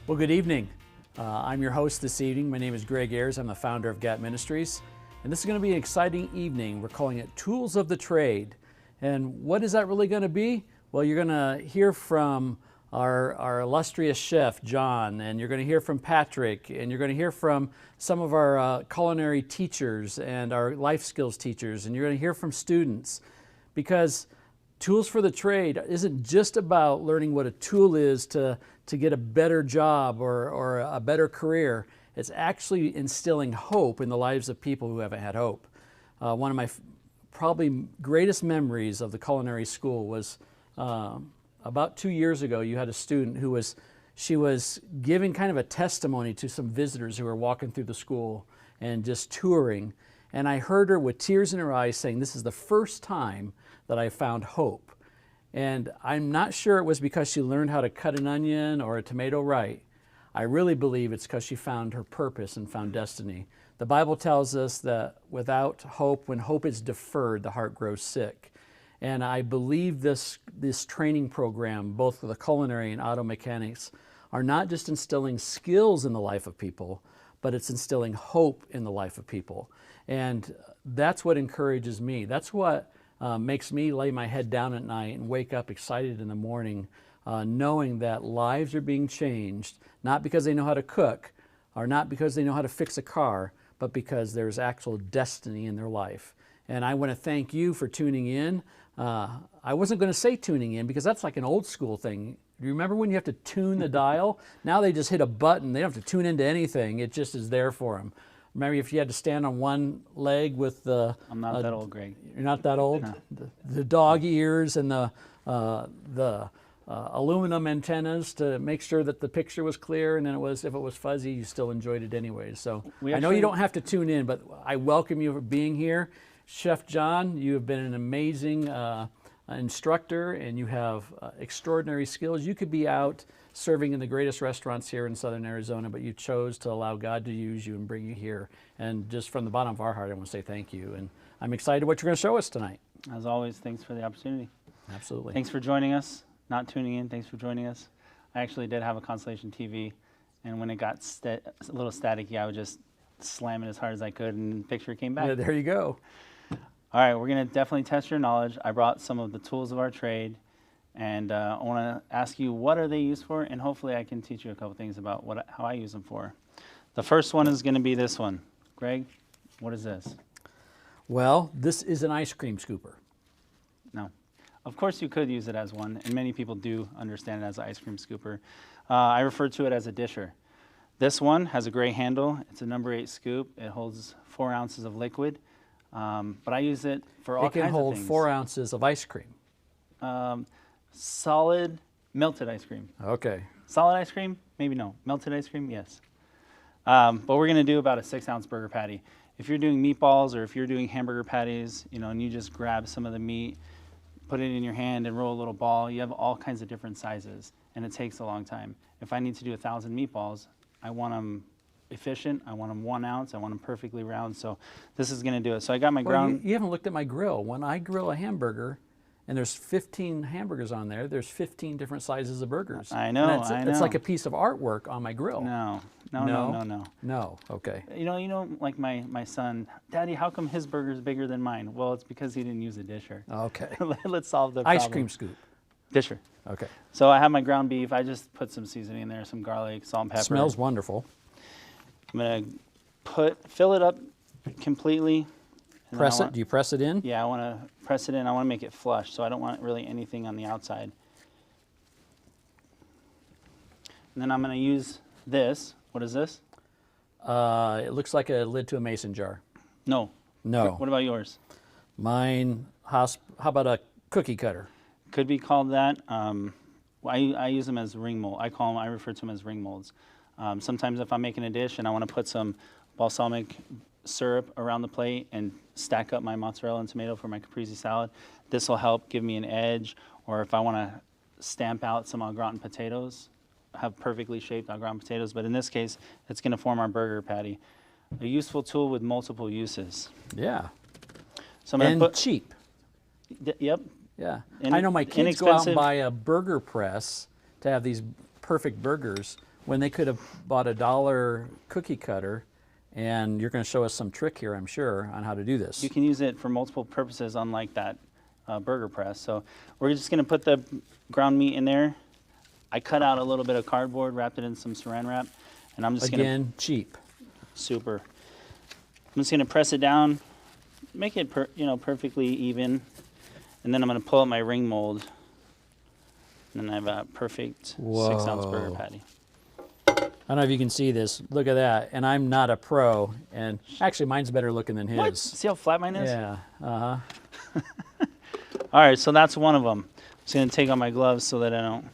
Well, good evening. I'm your host this evening. My name is Greg Ayers. I'm the founder of GAP Ministries. And this is going to be an exciting evening. We're calling it Tools of the Trade. And what is that really going to be? Well, you're going to hear from our illustrious chef, John, and you're going to hear from Patrick, and you're going to hear from some of our culinary teachers and our life skills teachers, and you're going to hear from students. Because Tools for the Trade isn't just about learning what a tool is to get a better job or a better career. It's actually instilling hope in the lives of people who haven't had hope. One of my probably greatest memories of the culinary school was about 2 years ago. You had a student who was giving kind of a testimony to some visitors who were walking through the school and just touring. And I heard her with tears in her eyes saying, "This is the first time that I found hope." And I'm not sure it was because she learned how to cut an onion or a tomato right. I really believe it's because she found her purpose and found destiny. The Bible tells us that without hope, when hope is deferred, the heart grows sick. And I believe this training program, both for the culinary and auto mechanics, are not just instilling skills in the life of people, but it's instilling hope in the life of people. And that's what encourages me. That's what makes me lay my head down at night and wake up excited in the morning, knowing that lives are being changed, not because they know how to cook or not because they know how to fix a car, but because there's actual destiny in their life. And I want to thank you for tuning in. I wasn't going to say tuning in because that's like an old school thing. Do you remember when you have to tune the dial? Now they just hit a button. They don't have to tune into anything. It just is there for them. Remember if you had to stand on one leg with the... I'm not that old, Greg. You're not that old? No. The dog ears and the aluminum antennas to make sure that the picture was clear, and then if it was fuzzy, you still enjoyed it anyways. So I know you don't have to tune in, but I welcome you for being here. Chef John, you have been an amazing instructor, and you have extraordinary skills. You could be out serving in the greatest restaurants here in Southern Arizona, but you chose to allow God to use you and bring you here. And just from the bottom of our heart, I want to say thank you. And I'm excited what you're going to show us tonight. As always, thanks for the opportunity. Absolutely. Thanks for joining us. Not tuning in, thanks for joining us. I actually did have a Constellation TV, and when it got a little staticky, I would just slam it as hard as I could, and the picture came back. Yeah, there you go. All right, we're going to definitely test your knowledge. I brought some of the tools of our trade, and I want to ask you what are they used for, and hopefully I can teach you a couple things about how I use them for. The first one is going to be this one. Greg, what is this? Well, this is an ice cream scooper. No. Of course you could use it as one, and many people do understand it as an ice cream scooper. I refer to it as a disher. This one has a gray handle. It's a number 8 scoop. It holds 4 ounces of liquid, but I use it for all kinds of things. It can hold 4 ounces of ice cream. Solid melted ice cream. Okay. Solid ice cream? Maybe no. Melted ice cream? Yes. But we're going to do about a 6-ounce burger patty. If you're doing meatballs or if you're doing hamburger patties, and you just grab some of the meat, put it in your hand and roll a little ball, you have all kinds of different sizes, and it takes a long time. If I need to do 1,000 meatballs, I want them efficient, I want them 1 ounce, I want them perfectly round, so this is going to do it. So I got my ground... You haven't looked at my grill. When I grill a hamburger, and there's 15 hamburgers on there, there's 15 different sizes of burgers. I know, It's like a piece of artwork on my grill. No, okay. Like my son, Daddy, how come his burger's bigger than mine? Well, it's because he didn't use a disher. Okay. Let's solve the problem. Ice cream scoop. Disher. Okay. So I have my ground beef. I just put some seasoning in there, some garlic, salt and pepper. Smells wonderful. I'm gonna fill it up completely. Press it? Do you press it in? Yeah, I want to press it in. I want to make it flush, so I don't want really anything on the outside. And then I'm going to use this. What is this? It looks like a lid to a mason jar. No. No. What about yours? Mine, how about a cookie cutter? Could be called that. I use them as ring mold. I refer to them as ring molds. Sometimes if I'm making a dish and I want to put some balsamic syrup around the plate and stack up my mozzarella and tomato for my caprese salad, this will help give me an edge. Or if I want to stamp out some au gratin potatoes, have perfectly shaped au gratin potatoes, but in this case, it's going to form our burger patty. A useful tool with multiple uses. Yeah. So I'm and cheap. Yep. Yeah. I know my kids go out and buy a burger press to have these perfect burgers. when they could have bought a $1 cookie cutter, and you're going to show us some trick here, I'm sure, on how to do this. You can use it for multiple purposes, unlike that burger press. So we're just going to put the ground meat in there. I cut out a little bit of cardboard, wrapped it in some saran wrap, and I'm just going to... Again, cheap. Super. I'm just going to press it down, make it perfectly even, and then I'm going to pull out my ring mold, and then I have a perfect 6-ounce burger patty. I don't know if you can see this. Look at that. And I'm not a pro. And actually, mine's better looking than his. What? See how flat mine is? Yeah. Uh-huh. All right, so that's one of them. I'm just going to take off my gloves so that I don't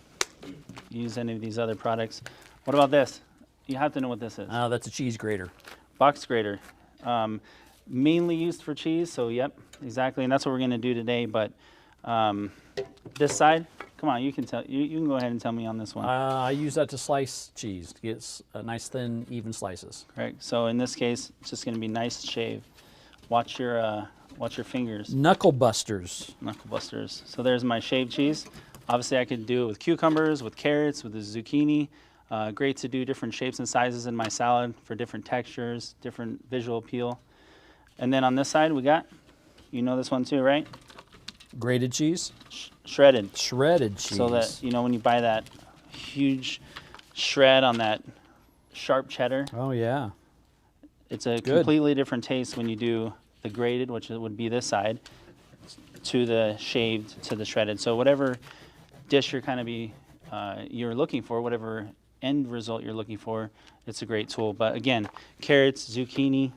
use any of these other products. What about this? You have to know what this is. Oh, that's a cheese grater. Box grater. Mainly used for cheese, so yep, exactly. And that's what we're going to do today. But this side, come on, you can tell. You can go ahead and tell me on this one. I use that to slice cheese to get nice, thin, even slices. Correct. So in this case, it's just going to be nice shave. Watch your fingers. Knuckle busters. Knuckle busters. So there's my shaved cheese. Obviously, I could do it with cucumbers, with carrots, with the zucchini. Great to do different shapes and sizes in my salad for different textures, different visual appeal. And then on this side, we got, you know this one too, right? Grated cheese. Shredded. Shredded cheese. So that, when you buy that huge shred on that sharp cheddar, Oh, yeah. it's a completely different taste when you do the grated, which would be this side, to the shaved, to the shredded. So whatever dish you're looking for, whatever end result you're looking for, it's a great tool. But again, carrots, zucchini.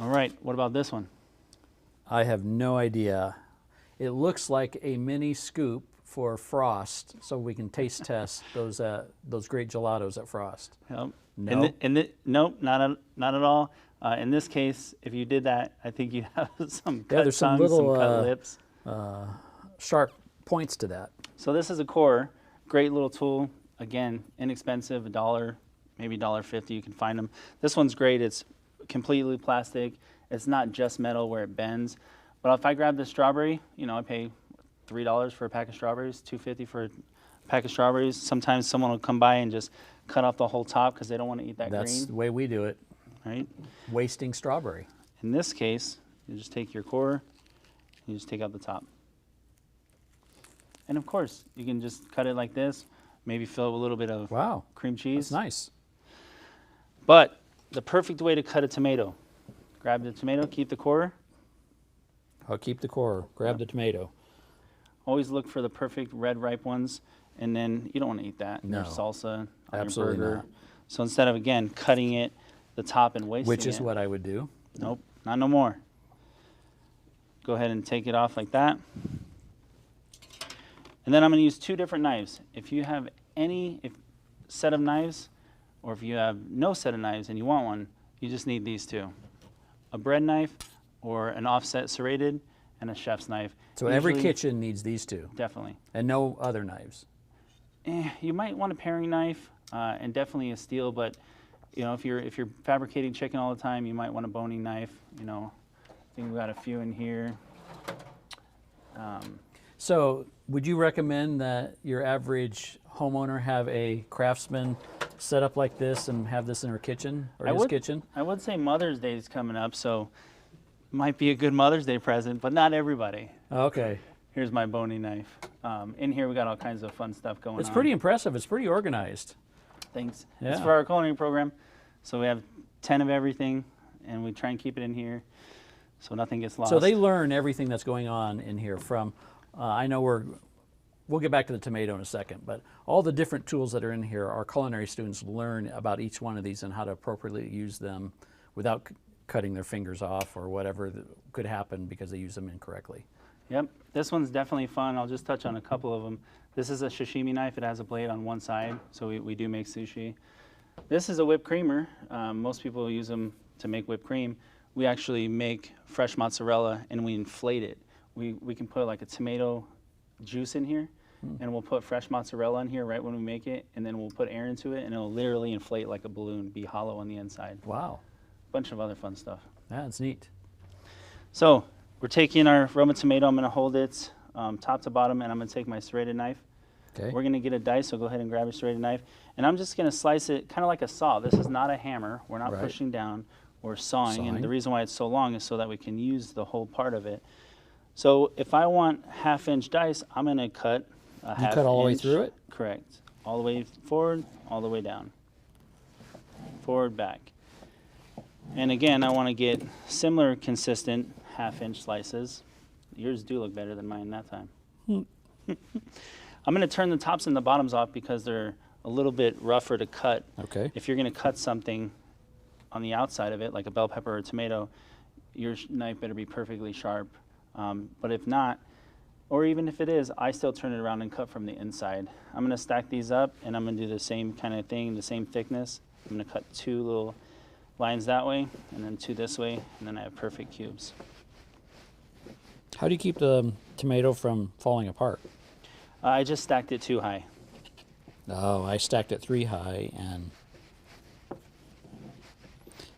All right, what about this one? I have no idea. It looks like a mini scoop for Frost, so we can taste test those great gelatos at Frost. Yep. No? Nope, not at all. In this case, if you did that, I think you have some cut there's some tongues, little, some cut lips. Sharp points to that. So this is a core, great little tool. Again, inexpensive, $1, maybe $1.50. You can find them. This one's great. It's completely plastic. It's not just metal where it bends. But if I grab this strawberry, I pay $3 for a pack of strawberries, $2.50 for a pack of strawberries. Sometimes someone will come by and just cut off the whole top because they don't want to eat that green. That's the way we do it. Right? Wasting strawberry. In this case, you just take your core, you just take out the top. And of course, you can just cut it like this, maybe fill it with a little bit of Wow. cream cheese. That's nice. But the perfect way to cut a tomato, grab the tomato, keep the core. I'll keep the core. Grab the tomato. Always look for the perfect red ripe ones, and then you don't want to eat that. No. There's salsa on Absolutely your burger. not. So instead of, again, cutting it, the top and wasting Which is it, what I would do. nope, not no more. Go ahead and take it off like that. And then I'm going to use 2 different knives. If you have any set of knives, or if you have no set of knives and you want one, you just need these 2. A bread knife or an offset serrated and a chef's knife. So every Usually- kitchen needs these 2 Definitely. and no other knives. You might want a paring knife and definitely a steel, but if you're fabricating chicken all the time, you might want a boning knife. I think we've got a few in here. So would you recommend that your average homeowner have a Craftsman set up like this and have this in her kitchen or his kitchen? I would say Mother's Day is coming up, so might be a good Mother's Day present, but not everybody. Okay. Here's my boning knife. In here we got all kinds of fun stuff going on. It's pretty impressive. It's pretty organized. Thanks. Yeah. It's for our culinary program, so we have 10 of everything, and we try and keep it in here so nothing gets lost. So they learn everything that's going on in here from, I know we'll get back to the tomato in a second, but all the different tools that are in here, our culinary students learn about each one of these and how to appropriately use them without cutting their fingers off or whatever could happen because they use them incorrectly. Yep, this one's definitely fun. I'll just touch on a couple of them. This is a sashimi knife. It has a blade on one side, so we do make sushi. This is a whipped creamer. Most people use them to make whipped cream. We actually make fresh mozzarella and we inflate it. We can put like a tomato juice in here, and we'll put fresh mozzarella in here right when we make it, and then we'll put air into it, and it'll literally inflate like a balloon, be hollow on the inside. Wow, Bunch of other fun stuff. that's neat. So we're taking our Roma tomato. I'm going to hold it top to bottom, and I'm going to take my serrated knife. Okay. We're gonna get a dice, so go ahead and grab your serrated knife. And I'm just gonna slice it kind of like a saw. This is not a hammer. We're not Right. pushing down. We're sawing. And Sawing. the reason why it's so long is so that we can use the whole part of it. So if I want 1/2 inch dice, I'm gonna cut a You half cut all the way inch. through it? Correct. All the way forward, all the way down. Forward, back. And again, I want to get similar, consistent 1/2 inch slices. Yours do look better than mine that time. I'm going to turn the tops and the bottoms off because they're a little bit rougher to cut. Okay. If you're going to cut something on the outside of it, like a bell pepper or a tomato, your knife better be perfectly sharp. But if not, or even if it is, I still turn it around and cut from the inside. I'm going to stack these up, and I'm going to do the same kind of thing, the same thickness. I'm going to cut 2 little lines that way, and then 2 this way, and then I have perfect cubes. How do you keep the tomato from falling apart? I just stacked it too high. Oh, I stacked it 3 high, and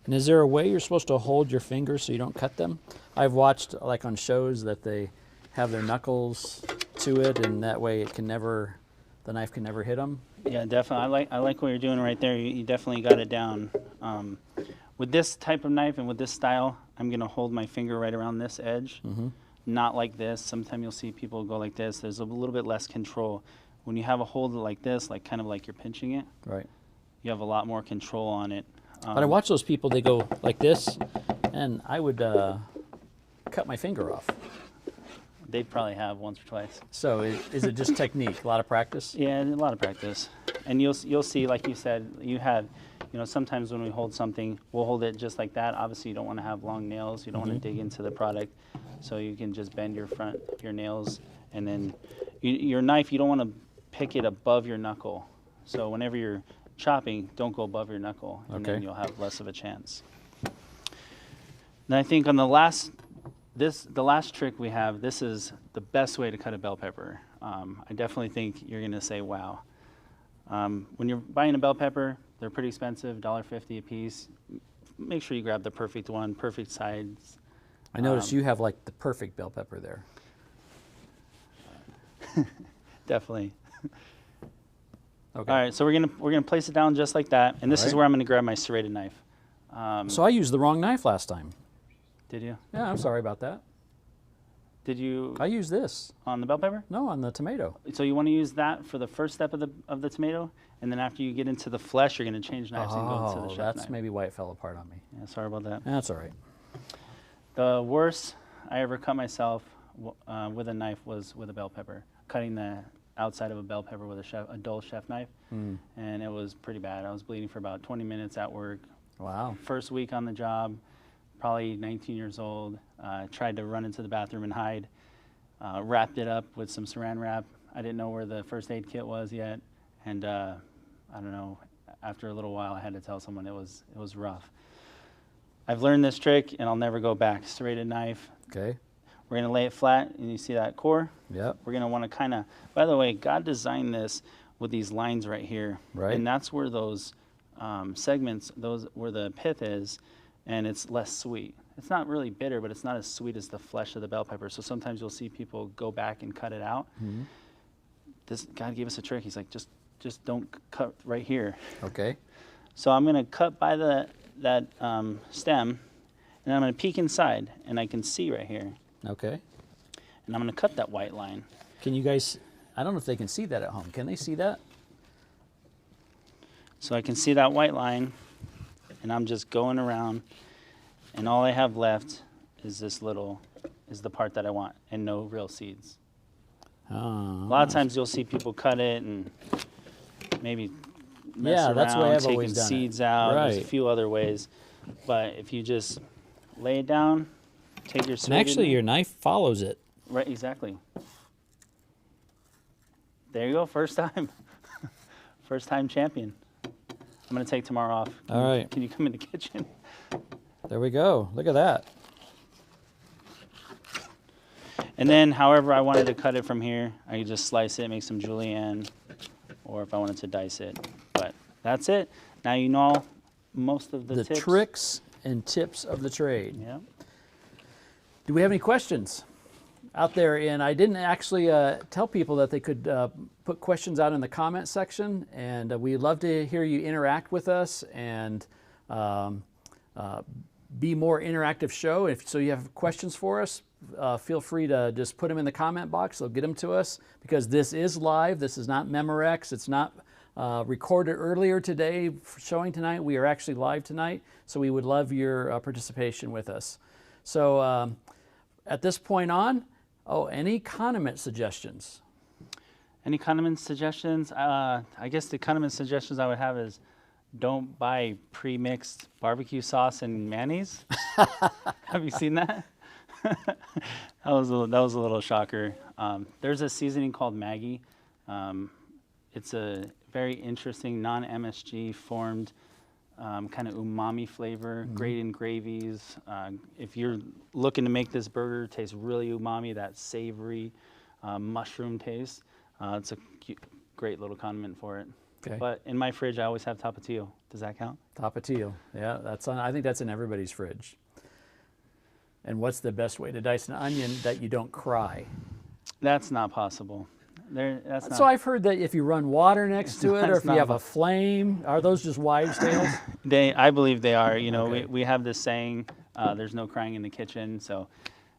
is there a way you're supposed to hold your fingers so you don't cut them? I've watched, like on shows, that they have their knuckles to it, and that way it can never, the knife can never hit them. Yeah, definitely. I like what you're doing right there. You definitely got it down. With this type of knife and with this style, I'm going to hold my finger right around this edge, not like this. Sometimes you'll see people go like this. There's a little bit less control. When you have a hold like this, like kind of like you're pinching it, Right. you have a lot more control on it. But I watch those people, they go like this, and I would cut my finger off. They probably have once or twice. So is it just technique, a lot of practice? Yeah, a lot of practice. And you'll see, like you said, you have, sometimes when we hold something, we'll hold it just like that. Obviously, you don't want to have long nails. You don't want to dig into the product. So you can just bend your nails. And then your knife, you don't want to pick it above your knuckle. So whenever you're chopping, don't go above your knuckle. And then Okay. you'll have less of a chance. And I think on the last trick we have, this is the best way to cut a bell pepper. I definitely think you're going to say, wow. When you're buying a bell pepper, they're pretty expensive, $1.50 a piece. Make sure you grab the perfect one, perfect size. I noticed you have like the perfect bell pepper there. Definitely. Okay. All right, so we're gonna place it down just like that, and this is Alright. where I'm gonna grab my serrated knife. So I used the wrong knife last time. Did you? Yeah, I'm sorry about that. Did you I used this. on the bell pepper? No, on the tomato. So you want to use that for the first step of the tomato, and then after you get into the flesh, you're gonna change knives and go into the chef that's knife. maybe why it fell apart on me. Yeah, sorry about that. That's all right. The worst I ever cut myself with a knife was with a bell pepper, cutting the outside of a bell pepper with a dull chef knife, and it was pretty bad. I was bleeding for about 20 minutes at work. Wow. First week on the job, probably 19 years old, tried to run into the bathroom and hide, wrapped it up with some saran wrap. I didn't know where the first aid kit was yet, and I don't know, after a little while I had to tell someone it was rough. I've learned this trick and I'll never go back. Serrated knife. Okay. We're gonna lay it flat, and you see that core? Yep. We're gonna wanna kinda, by the way, God designed this with these lines right here. Right. And that's where those segments, where the pith is, and it's less sweet. It's not really bitter, but it's not as sweet as the flesh of the bell pepper. So sometimes you'll see people go back and cut it out. God gave us a trick. He's like, just don't cut right here. Okay. So I'm gonna cut by that stem, and I'm gonna peek inside, and I can see right here. Okay. And I'm gonna cut that white line. Can you guys, I don't know if they can see that at home. Can they see that? So I can see that white line, and I'm just going around, and all I have left is is the part that I want, and no real seeds. A lot of times you'll see people cut it and maybe mess Yeah, around, that's the way I've taking always done it. seeds out. There's a Right. few other ways, but if you just lay it down, take your And serrated actually, knife- your knife follows it. Right, exactly. There you go, first time. First time champion. I'm gonna take tomorrow off. All right. Can you come in the kitchen? There we go. Look at that. And then however I wanted to cut it from here, I could just slice it, make some julienne, or if I wanted to dice it. But that's it. Now you know most of the The tips. tricks and tips of the trade. Yeah. Do we have any questions? out there, and I didn't actually tell people that they could put questions out in the comment section, and we'd love to hear you interact with us and be more interactive show. If so, you have questions for us, feel free to just put them in the comment box. They'll get them to us, because this is live. This is not Memorex. It's not recorded earlier today, showing tonight. We are actually live tonight, so we would love your participation with us. So at this point on, any condiment suggestions? Any condiment suggestions? I guess the condiment suggestions I would have is don't buy pre-mixed barbecue sauce and mayonnaise. Have you seen that? that was a little shocker. There's a seasoning called Maggi. It's a very interesting non-MSG formed kind of umami flavor, great in gravies. If you're looking to make this burger taste really umami, that savory mushroom taste, it's a great little condiment for it. Okay. But in my fridge, I always have Tapatio. Does that count? Tapatio, yeah, I think that's in everybody's fridge. And what's the best way to dice an onion that you don't cry? That's not possible. That's not. So I've heard that if you run water next to it, or if you have a flame, are those just wives' tales? I believe they are. You know, Okay. we have this saying, there's no crying in the kitchen. So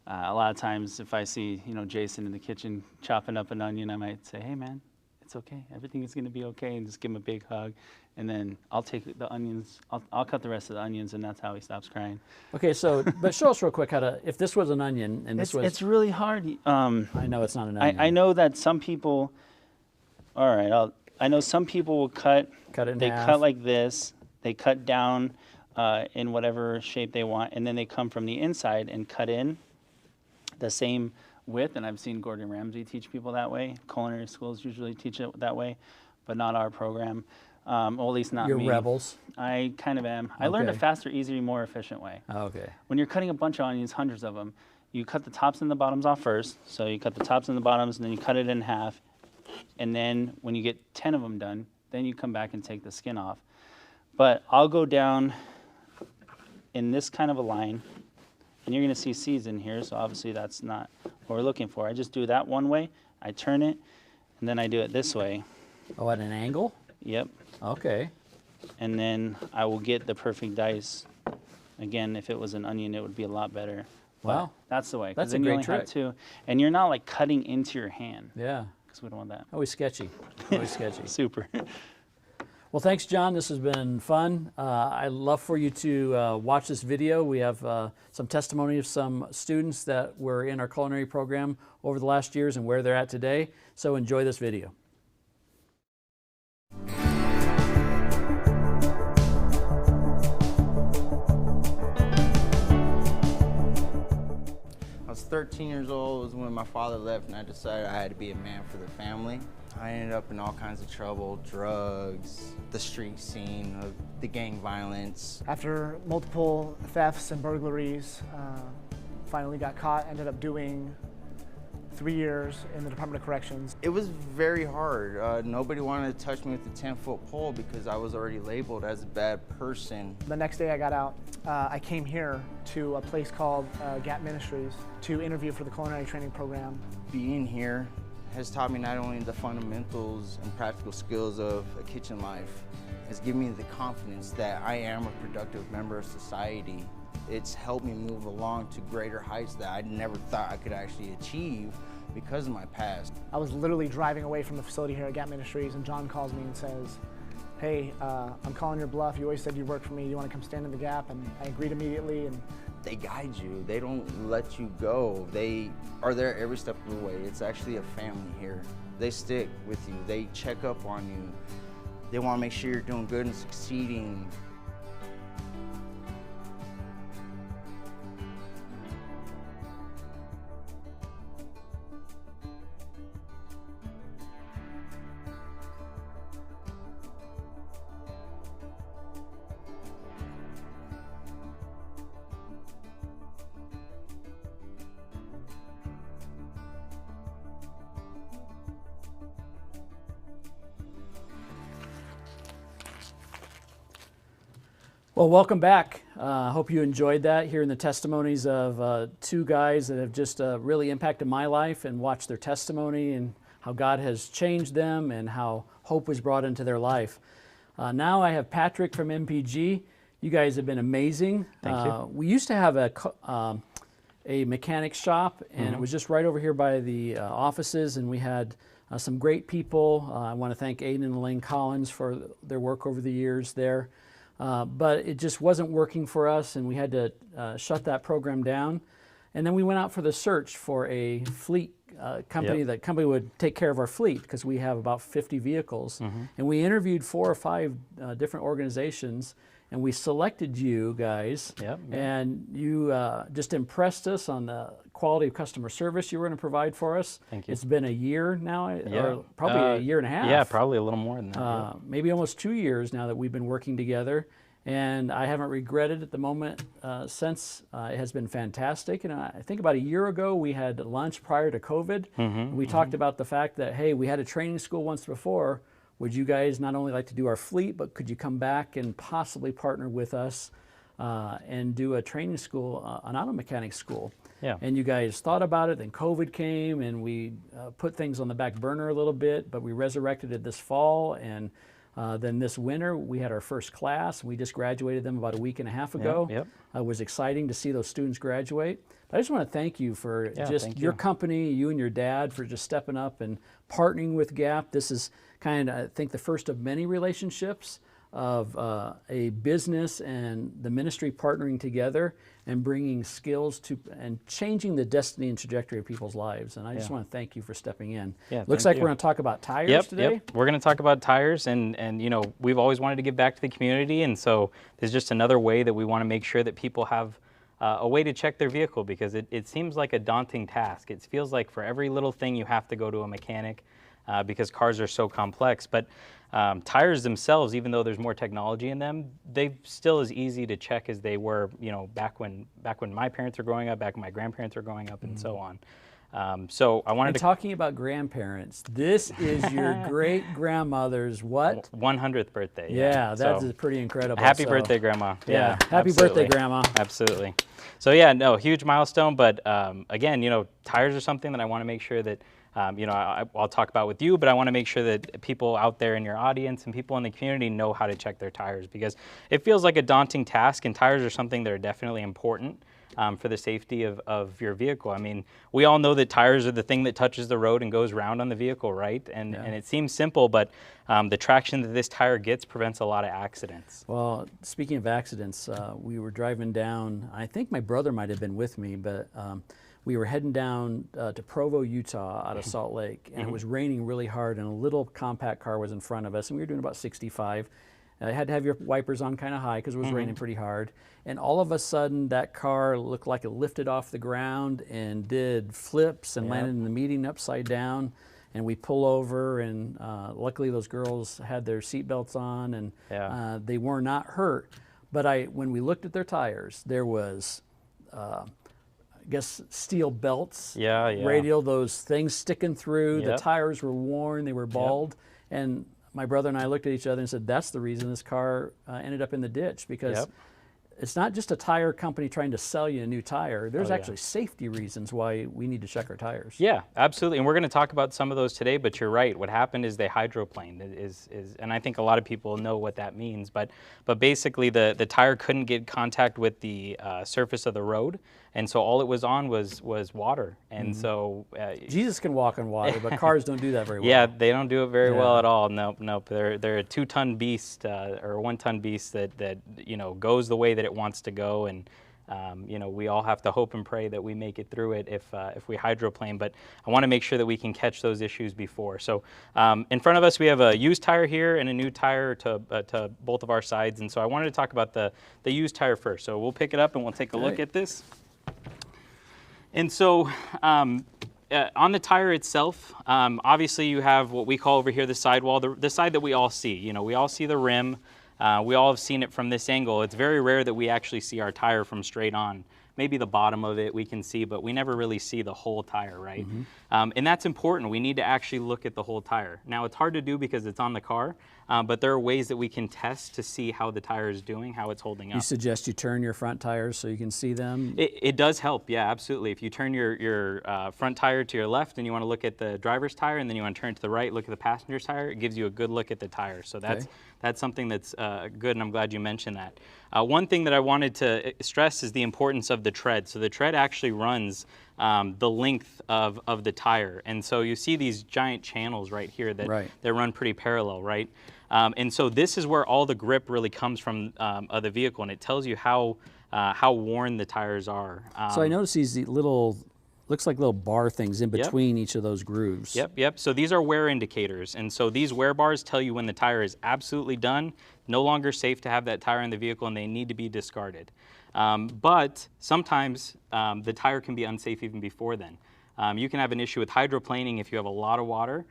a lot of times if I see, Jason in the kitchen chopping up an onion, I might say, hey man, it's okay. Everything is going to be okay. And just give him a big hug. And then I'll take the onions, I'll cut the rest of the onions, and that's how he stops crying. Okay, so, but show us real quick if this was an onion and this was... It's really hard. I know it's not an onion. I know that some people, all right, I know some people will cut Cut it in they half. cut like this, they cut down in whatever shape they want, and then they come from the inside and cut in the same width. And I've seen Gordon Ramsay teach people that way. Culinary schools usually teach it that way, but not our program. Well, at least not You're me. rebels. I kind of am. I learned a Okay. faster, easier, more efficient way. Okay. When you're cutting a bunch of onions, hundreds of them, you cut the tops and the bottoms off first. So you cut the tops and the bottoms, and then you cut it in half. And then when you get 10 of them done, then you come back and take the skin off. But I'll go down in this kind of a line, and you're going to see seeds in here, so obviously that's not what we're looking for. I just do that one way, I turn it, and then I do it this way. Oh, at an angle? Yep. Okay. And then I will get the perfect dice. Again, if it was an onion, it would be a lot better. Wow. But that's the way. 'cause That's a then you great only have trick. two, and you're not like cutting into your hand, Yeah. because we don't want that. Always sketchy. Always sketchy. Super. Well, thanks, John. This has been fun. I'd love for you to watch this video. We have some testimony of some students that were in our culinary program over the last years and where they're at today. So enjoy this video. I was 13 years old was when my father left, and I decided I had to be a man for the family. I ended up in all kinds of trouble, drugs, the street scene, the gang violence. After multiple thefts and burglaries, finally got caught, ended up doing 3 years in the Department of Corrections. It was very hard. Nobody wanted to touch me with the 10-foot pole because I was already labeled as a bad person. The next day I got out, I came here to a place called Gap Ministries to interview for the culinary training program. Being here has taught me not only the fundamentals and practical skills of a kitchen life, it's given me the confidence that I am a productive member of society. It's helped me move along to greater heights that I never thought I could actually achieve because of my past. I was literally driving away from the facility here at Gap Ministries, and John calls me and says, hey, I'm calling your bluff. You always said you'd work for me. You want to come stand in the Gap? And I agreed immediately. And They guide you. They don't let you go. They are there every step of the way. It's actually a family here. They stick with you. They check up on you. They want to make sure you're doing good and succeeding. Well, welcome back. I hope you enjoyed that, hearing the testimonies of two guys that have just really impacted my life, and watched their testimony and how God has changed them and how hope was brought into their life. Now I have Patrick from MPG. You guys have been amazing. Thank you. We used to have a mechanic shop, and it was just right over here by the offices, and we had some great people. I want to thank Aiden and Elaine Collins for their work over the years there. But it just wasn't working for us, and we had to shut that program down. And then we went out for the search for a fleet company. Yep. That company would take care of our fleet, because we have about 50 vehicles. And we interviewed 4 or 5 different organizations, and we selected you guys. Yep. And you just impressed us on the quality of customer service you were going to provide for us. Thank you. It's been a year now, Yeah. or probably a year and a half. Yeah, probably a little more than that. Yeah. Maybe almost 2 years now that we've been working together, and I haven't regretted at the moment since. It has been fantastic. And I think about a year ago we had lunch prior to COVID. We talked about the fact that, hey, we had a training school once before. Would you guys not only like to do our fleet, but could you come back and possibly partner with us and do a training school, an auto mechanic school? Yeah. And you guys thought about it, then COVID came, and we put things on the back burner a little bit, but we resurrected it this fall. And then this winter, we had our first class. We just graduated them about a week and a half ago. Yep. It was exciting to see those students graduate. But I just want to thank you for just thank your you. company, you and your dad, for just stepping up and partnering with Gap. This is kind of, I think, the first of many relationships of a business and the ministry partnering together and bringing skills to and changing the destiny and trajectory of people's lives. And I just want to thank you for stepping in. Yeah, Looks thank like you. we're going to talk about tires today. Yep. We're going to talk about tires, and you know, we've always wanted to give back to the community, and so there's just another way that we want to make sure that people have a way to check their vehicle, because it seems like a daunting task. It feels like for every little thing you have to go to a mechanic because cars are so complex. But tires themselves, even though there's more technology in them, they still as easy to check as they were, you know, back when my parents were growing up, back when my grandparents were growing up, and so on. So I wanted And to talking about grandparents, this is your great grandmother's what? 100th birthday. Yeah, that So, is pretty incredible. happy So, birthday, Grandma. Yeah, happy absolutely. birthday, Grandma. Absolutely. So yeah, no, huge milestone. But again, you know, tires are something that I want to make sure that, you know, I'll talk about with you, but I want to make sure that people out there in your audience and people in the community know how to check their tires, because it feels like a daunting task, and tires are something that are definitely important for the safety of your vehicle. I mean, we all know that tires are the thing that touches the road and goes round on the vehicle, right? And it seems simple, but the traction that this tire gets prevents a lot of accidents. Well, speaking of accidents, we were driving down, I think my brother might have been with me, but we were heading down to Provo, Utah out of Salt Lake, and it was raining really hard, and a little compact car was in front of us, and we were doing about 65. I had to have your wipers on kind of high because it was raining pretty hard. And all of a sudden, that car looked like it lifted off the ground and did flips and landed in the median upside down. And we pull over, and luckily those girls had their seatbelts on, and they were not hurt. But when we looked at their tires, there was, I guess, steel belts, radial, those things sticking through. The tires were worn, they were bald. And my brother and I looked at each other and said, that's the reason this car ended up in the ditch, because it's not just a tire company trying to sell you a new tire. There's actually safety reasons why we need to check our tires. Yeah, absolutely. And we're going to talk about some of those today, but you're right. What happened is they hydroplaned, and I think a lot of people know what that means, but basically the tire couldn't get contact with the surface of the road, and so all it was on was water. And so Jesus can walk on water, but cars don't do that very well. yeah, they don't do it very well at all. Nope. They're a 2-ton beast or a 1-ton beast that you know goes the way that it wants to go, and you know, we all have to hope and pray that we make it through it if we hydroplane. But I want to make sure that we can catch those issues before. So in front of us we have a used tire here and a new tire to both of our sides, and so I wanted to talk about the used tire first. So we'll pick it up and we'll take a look at this. And so on the tire itself, obviously you have what we call over here the sidewall, the side that we all see. You know, we all see the rim. We all have seen it from this angle. It's very rare that we actually see our tire from straight on. Maybe the bottom of it we can see, but we never really see the whole tire, right? And that's important. We need to actually look at the whole tire. Now, it's hard to do because it's on the car, But there are ways that we can test to see how the tire is doing, how it's holding up. You suggest you turn your front tires so you can see them? It does help, yeah, absolutely. If you turn your front tire to your left and you want to look at the driver's tire, and then you want to turn to the right, look at the passenger's tire, it gives you a good look at the tire. So that's something that's good, and I'm glad you mentioned that. One thing that I wanted to stress is the importance of the tread. So the tread actually runs the length of the tire. And so you see these giant channels right here that run pretty parallel, right? And so this is where all the grip really comes from of the vehicle, and it tells you how worn the tires are. So I noticed these little, looks like little bar things in between each of those grooves. Yep. So these are wear indicators. And so these wear bars tell you when the tire is absolutely done, no longer safe to have that tire in the vehicle, and they need to be discarded. But sometimes the tire can be unsafe even before then. You can have an issue with hydroplaning if you have a lot of water,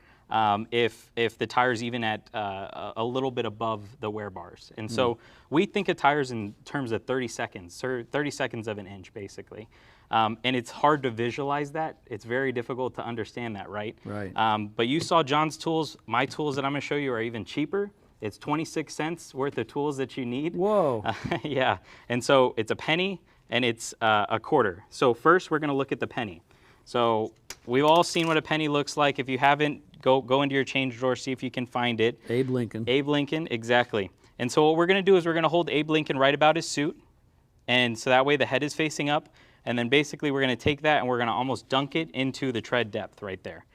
if the tire's even at a little bit above the wear bars. And so we think of tires in terms of 30 seconds, or 30 seconds of an inch, basically. And it's hard to visualize that. It's very difficult to understand that, right? Right. But you saw John's tools. My tools that I'm going to show you are even cheaper. It's 26 cents worth of tools that you need. Whoa. Yeah. And so it's a penny and it's a quarter. So first we're going to look at the penny. So we've all seen what a penny looks like. If you haven't, go into your change drawer, see if you can find it. Abe Lincoln. Abe Lincoln, exactly. And so what we're going to do is we're going to hold Abe Lincoln right about his suit. And so that way the head is facing up. And then basically we're going to take that and we're going to almost dunk it into the tread depth right there.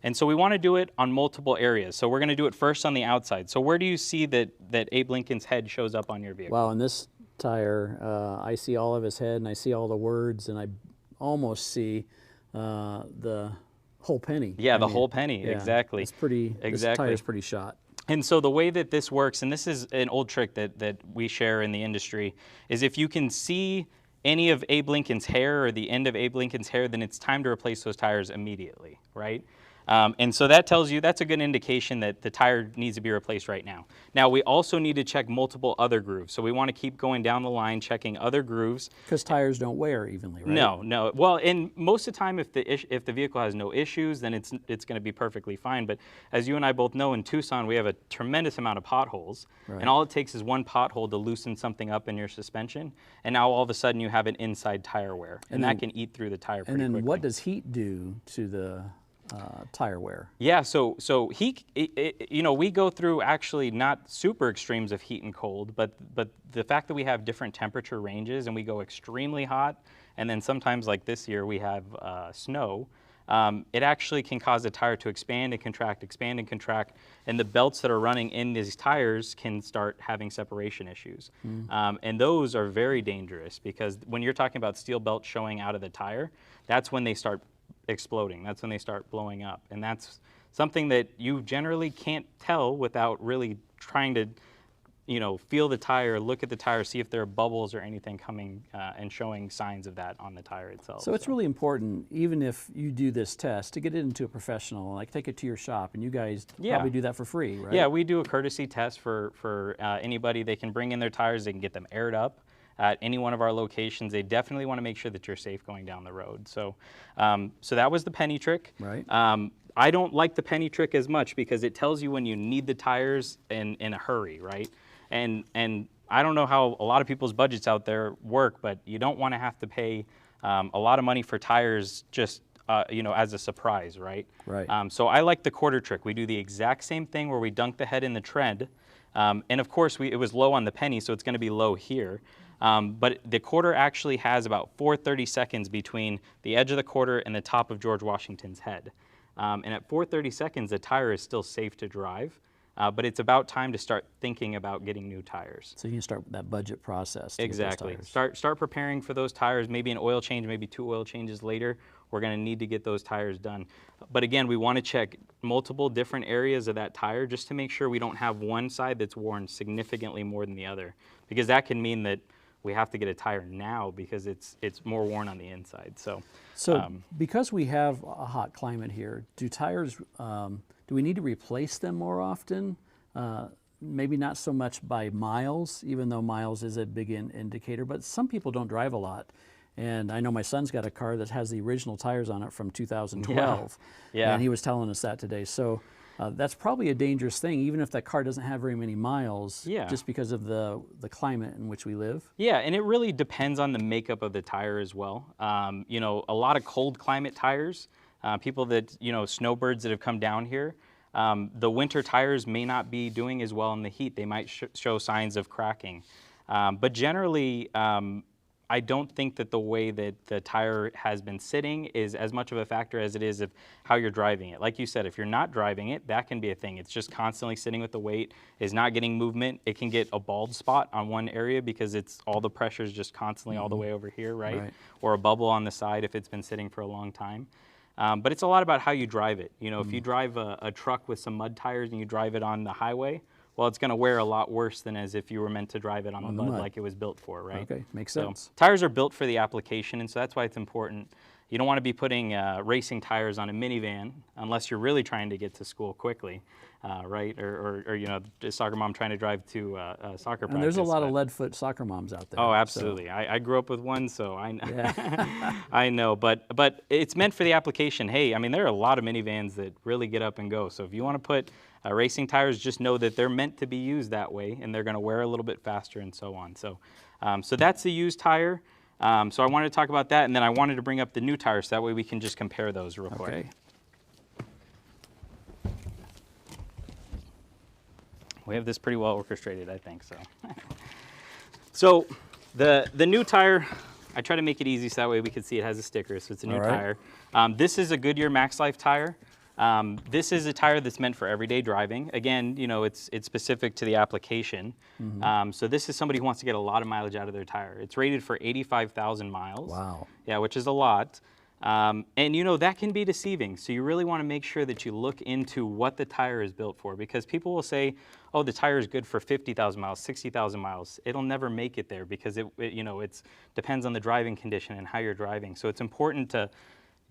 And so we want to do it on multiple areas. So we're going to do it first on the outside. So where do you see that Abe Lincoln's head shows up on your vehicle? Wow, in this tire, I see all of his head and I see all the words and I almost see the whole penny. Yeah, the whole penny, exactly. It's pretty, this tire's pretty shot. And so the way that this works, and this is an old trick that we share in the industry, is if you can see any of Abe Lincoln's hair or the end of Abe Lincoln's hair, then it's time to replace those tires immediately, right? And so that tells you, that's a good indication that the tire needs to be replaced right now. Now, we also need to check multiple other grooves. So we want to keep going down the line, checking other grooves. Because tires don't wear evenly, right? No. Well, and most of the time, if the vehicle has no issues, then it's going to be perfectly fine. But as you and I both know, in Tucson, we have a tremendous amount of potholes. Right. And all it takes is one pothole to loosen something up in your suspension. And now all of a sudden, you have an inside tire wear. And that can eat through the tire pretty quickly. And then what does heat do to the tire wear? Yeah, so heat, you know, we go through actually not super extremes of heat and cold, but the fact that we have different temperature ranges and we go extremely hot, and then sometimes like this year we have snow, it actually can cause the tire to expand and contract, and the belts that are running in these tires can start having separation issues. And those are very dangerous because when you're talking about steel belts showing out of the tire, that's when they start exploding. That's when they start blowing up. And that's something that you generally can't tell without really trying to, you know, feel the tire, look at the tire, see if there are bubbles or anything coming and showing signs of that on the tire itself. So it's really important, even if you do this test, to get it into a professional, like take it to your shop, and you guys probably do that for free, right? Yeah, we do a courtesy test for anybody. They can bring in their tires, they can get them aired up at any one of our locations. They definitely want to make sure that you're safe going down the road. So, so that was the penny trick. Right. I don't like the penny trick as much because it tells you when you need the tires in a hurry, right? And I don't know how a lot of people's budgets out there work, but you don't want to have to pay a lot of money for tires just you know, as a surprise, right? Right. So I like the quarter trick. We do the exact same thing where we dunk the head in the tread, and of course it was low on the penny, so it's going to be low here. But the quarter actually has about 4:30 seconds between the edge of the quarter and the top of George Washington's head. And at 4:30 seconds, the tire is still safe to drive, but it's about time to start thinking about getting new tires. So you can start that budget process. Exactly. Start preparing for those tires, maybe an oil change, maybe 2 oil changes later. We're going to need to get those tires done. But again, we want to check multiple different areas of that tire just to make sure we don't have one side that's worn significantly more than the other, because that can mean that we have to get a tire now because it's more worn on the inside. So because we have a hot climate here, do tires, do we need to replace them more often? Maybe not so much by miles, even though miles is a big indicator, but some people don't drive a lot. And I know my son's got a car that has the original tires on it from 2012. Yeah. And he was telling us that today. So That's probably a dangerous thing, even if that car doesn't have very many miles, Yeah. just because of the climate in which we live. Yeah, and it really depends on the makeup of the tire as well. You know, a lot of cold climate tires, people that, you know, snowbirds that have come down here, the winter tires may not be doing as well in the heat. They might show signs of cracking. But generally, I don't think that the way that the tire has been sitting is as much of a factor as it is of how you're driving it. Like you said, if you're not driving it, that can be a thing. It's just constantly sitting with the weight, is not getting movement. It can get a bald spot on one area because it's all the pressure is just constantly all the way over here, right? Right. Or a bubble on the side if it's been sitting for a long time. But it's a lot about how you drive it. You know, if you drive a truck with some mud tires and you drive it on the highway, well, it's going to wear a lot worse than as if you were meant to drive it on the mud like it was built for, right? Okay, makes So sense. tires are built for the application, and so that's why it's important. You don't want to be putting racing tires on a minivan unless you're really trying to get to school quickly, right? Or you know, a soccer mom trying to drive to soccer practice. And there's a lot of but- lead foot soccer moms out there. Oh, so- absolutely. I grew up with one, so I know. Yeah. I know, but it's meant for the application. Hey, I mean, there are a lot of minivans that really get up and go. So if you want to put racing tires, just know that they're meant to be used that way, and they're going to wear a little bit faster and so on. So, so that's the used tire. So I wanted to talk about that, and then I wanted to bring up the new tires, so that way we can just compare those real quick. Okay. We have this pretty well orchestrated, I think, so. So the new tire, I try to make it easy so that way we can see it has a sticker, so it's a new All right. tire. This is a Goodyear Max Life tire. This is a tire that's meant for everyday driving. Again, you know, it's specific to the application. So this is somebody who wants to get a lot of mileage out of their tire. It's rated for 85,000 miles. Wow. Yeah, which is a lot. And you know, that can be deceiving. So you really want to make sure that you look into what the tire is built for, because people will say, oh, the tire is good for 50,000 miles, 60,000 miles. It'll never make it there because it you know, it's depends on the driving condition and how you're driving. So it's important to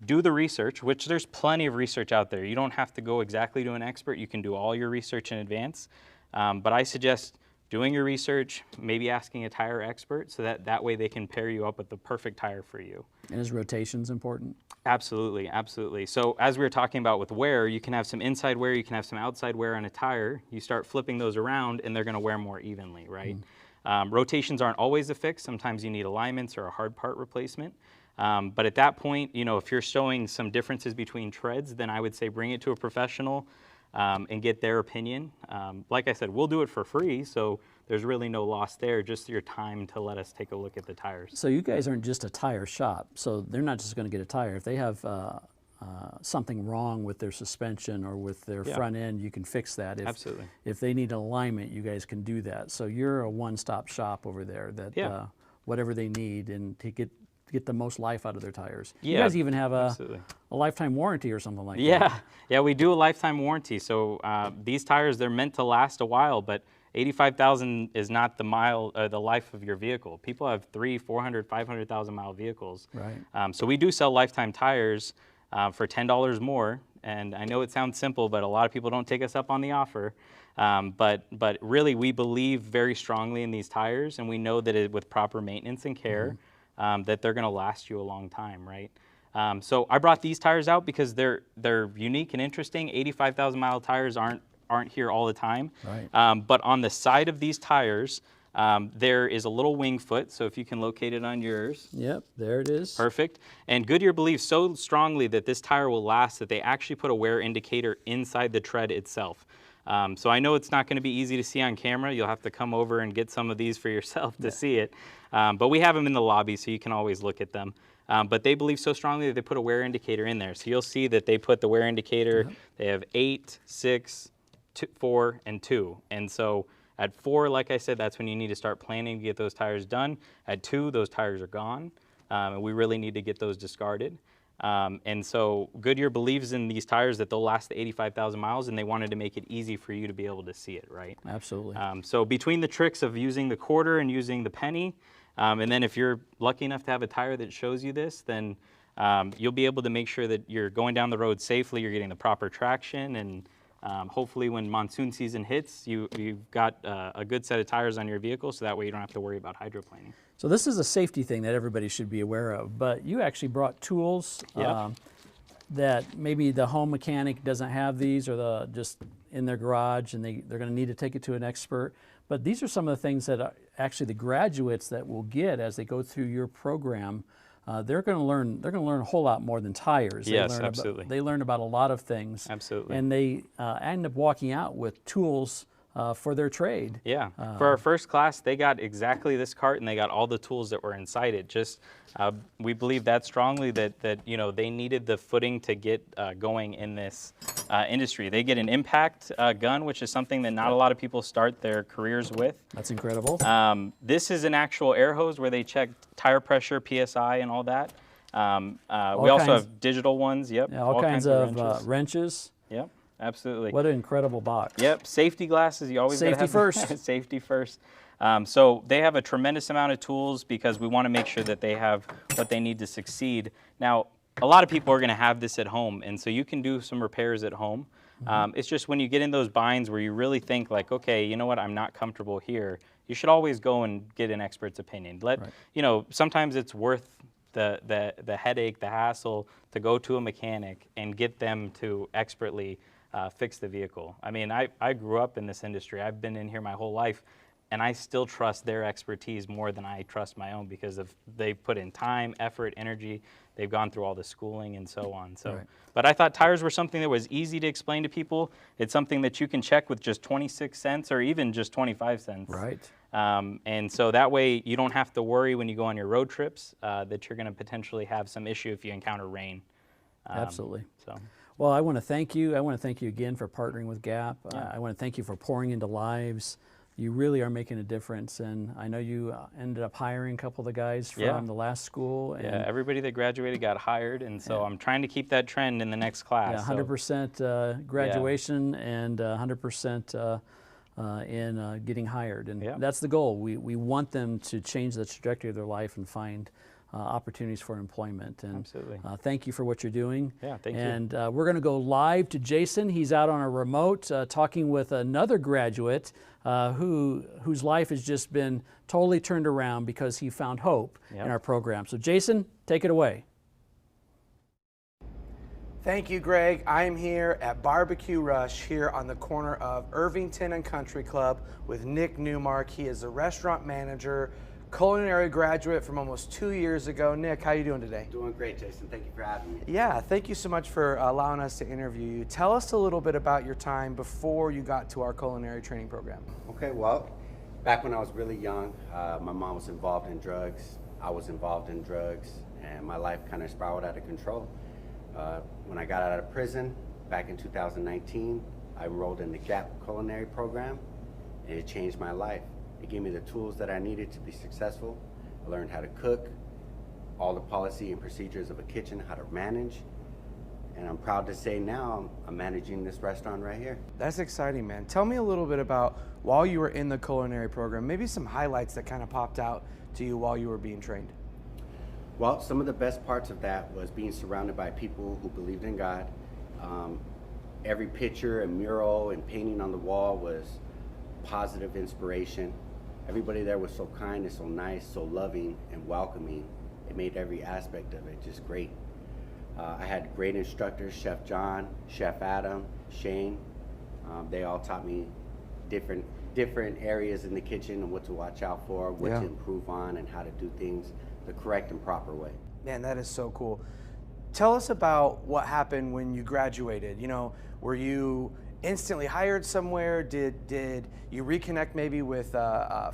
do the research, which there's plenty of research out there. You don't have to go exactly to an expert. You can do all your research in advance. But I suggest doing your research, maybe asking a tire expert, so that way they can pair you up with the perfect tire for you. And is rotations important? Absolutely, absolutely. So as we were talking about with wear, you can have some inside wear, you can have some outside wear on a tire. You start flipping those around and they're gonna wear more evenly, right? Rotations aren't always a fix. Sometimes you need alignments or a hard part replacement. But at that point, you know, if you're showing some differences between treads, then I would say bring it to a professional and get their opinion. Like I said, we'll do it for free, so there's really no loss there, just your time to let us take a look at the tires. So you guys aren't just a tire shop, so they're not just going to get a tire. If they have something wrong with their suspension or with their Yeah. front end, you can fix that. Absolutely. If they need alignment, you guys can do that. So you're a one-stop shop over there that Yeah. whatever they need and to get the most life out of their tires. You Yeah, guys even have Absolutely. a lifetime warranty or something like that. Yeah, yeah, we do a lifetime warranty. So these tires, they're meant to last a while, but 85,000 is not the life of your vehicle. People have 300, 400, 500,000 mile vehicles. Right. So we do sell lifetime tires for $10 more. And I know it sounds simple, but a lot of people don't take us up on the offer. But really, we believe very strongly in these tires, and we know that with proper maintenance and care, that they're going to last you a long time, right? So I brought these tires out because they're unique and interesting. 85,000 mile tires aren't here all the time. Right. But on the side of these tires, there is a little wing foot. So if you can locate it on yours. Yep, there it is. Perfect. And Goodyear believes so strongly that this tire will last that they actually put a wear indicator inside the tread itself. So I know it's not going to be easy to see on camera. You'll have to come over and get some of these for yourself to see it. But we have them in the lobby, so you can always look at them. But they believe so strongly that they put a wear indicator in there. So you'll see that they put the wear indicator. They have 8, 6, 4, and 2. And so at 4, like I said, that's when you need to start planning to get those tires done. At 2, those tires are gone, and we really need to get those discarded. And so Goodyear believes in these tires that they'll last the 85,000 miles, and they wanted to make it easy for you to be able to see it, right? Absolutely. So between the tricks of using the quarter and using the penny, and then if you're lucky enough to have a tire that shows you this, then you'll be able to make sure that you're going down the road safely, you're getting the proper traction, and hopefully when monsoon season hits, you've got a good set of tires on your vehicle, so that way you don't have to worry about hydroplaning. So this is a safety thing that everybody should be aware of, but you actually brought tools. Yeah. that maybe the home mechanic doesn't have these, or just in their garage, and they're going to need to take it to an expert. But these are some of the things that actually the graduates that will get as they go through your program. They're going to learn. They're going to learn a whole lot more than tires. Yes, absolutely. They learn about a lot of things. Absolutely. And they end up walking out with tools for their trade. Yeah. For our first class, they got exactly this cart, and they got all the tools that were inside it. Just we believe that strongly that they needed the footing to get going in this industry. They get an impact gun, which is something that not a lot of people start their careers with. That's incredible. This is an actual air hose where they check tire pressure, PSI, and all that. We also have digital ones. Yep. Yeah, all kinds of wrenches. Yep. Absolutely. What an incredible box. Yep. Safety glasses. You always gotta Safety have first. Safety first. So they have a tremendous amount of tools because we want to make sure that they have what they need to succeed. Now, a lot of people are going to have this at home, and so you can do some repairs at home. It's just when you get in those binds where you really think like, okay, you know what, I'm not comfortable here, you should always go and get an expert's opinion. Sometimes it's worth the headache, the hassle to go to a mechanic and get them to expertly fix the vehicle. I mean, I grew up in this industry. I've been in here my whole life, and I still trust their expertise more than I trust my own because they put in time, effort, energy. They've gone through all the schooling and so on. So, Right. But I thought tires were something that was easy to explain to people. It's something that you can check with just 26 cents or even just 25 cents. Right. And so that way you don't have to worry when you go on your road trips that you're going to potentially have some issue if you encounter rain. Absolutely. So. Well, I want to thank you. I want to thank you again for partnering with GAP. I want to thank you for pouring into lives. You really are making a difference, and I know you ended up hiring a couple of the guys from the last school. And yeah, everybody that graduated got hired, and so I'm trying to keep that trend in the next class. Yeah, 100% graduation and 100% in getting hired, and that's the goal. We want them to change the trajectory of their life and find opportunities for employment. And absolutely. Thank you for what you're doing. Yeah, thank you. And we're going to go live to Jason. He's out on a remote talking with another graduate whose life has just been totally turned around because he found hope in our program. So Jason, take it away. Thank you, Greg. I'm here at Barbecue Rush here on the corner of Irvington and Country Club with Nick Newmark. He is a restaurant manager, culinary graduate from almost 2 years ago. Nick, how you doing today? Doing great, Jason. Thank you for having me. Yeah, thank you so much for allowing us to interview you. Tell us a little bit about your time before you got to our culinary training program. Okay, well, back when I was really young, my mom was involved in drugs. I was involved in drugs, and my life kind of spiraled out of control. When I got out of prison back in 2019, I enrolled in the GAP culinary program, and it changed my life. It gave me the tools that I needed to be successful. I learned how to cook, all the policy and procedures of a kitchen, how to manage. And I'm proud to say now I'm managing this restaurant right here. That's exciting, man. Tell me a little bit about, while you were in the culinary program, maybe some highlights that kind of popped out to you while you were being trained. Well, some of the best parts of that was being surrounded by people who believed in God. Every picture and mural and painting on the wall was positive inspiration. Everybody there was so kind and so nice, so loving and welcoming. It made every aspect of it just great. I had great instructors, Chef John, Chef Adam, Shane. They all taught me different areas in the kitchen and what to watch out for, what to improve on, and how to do things the correct and proper way. Man, that is so cool. Tell us about what happened when you graduated. You know, were you instantly hired somewhere? Did you reconnect maybe with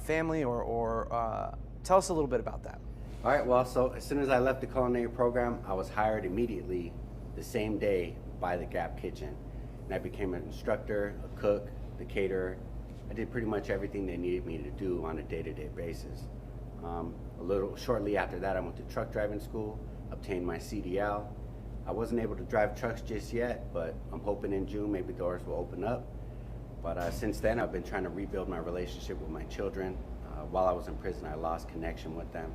family or tell us a little bit about that. All right, well, so as soon as I left the culinary program, I was hired immediately the same day by the GAP Kitchen. And I became an instructor, a cook, the caterer. I did pretty much everything they needed me to do on a day-to-day basis. A little shortly after that, I went to truck driving school, obtained my CDL. I wasn't able to drive trucks just yet, but I'm hoping in June maybe doors will open up. But since then, I've been trying to rebuild my relationship with my children. While I was in prison, I lost connection with them.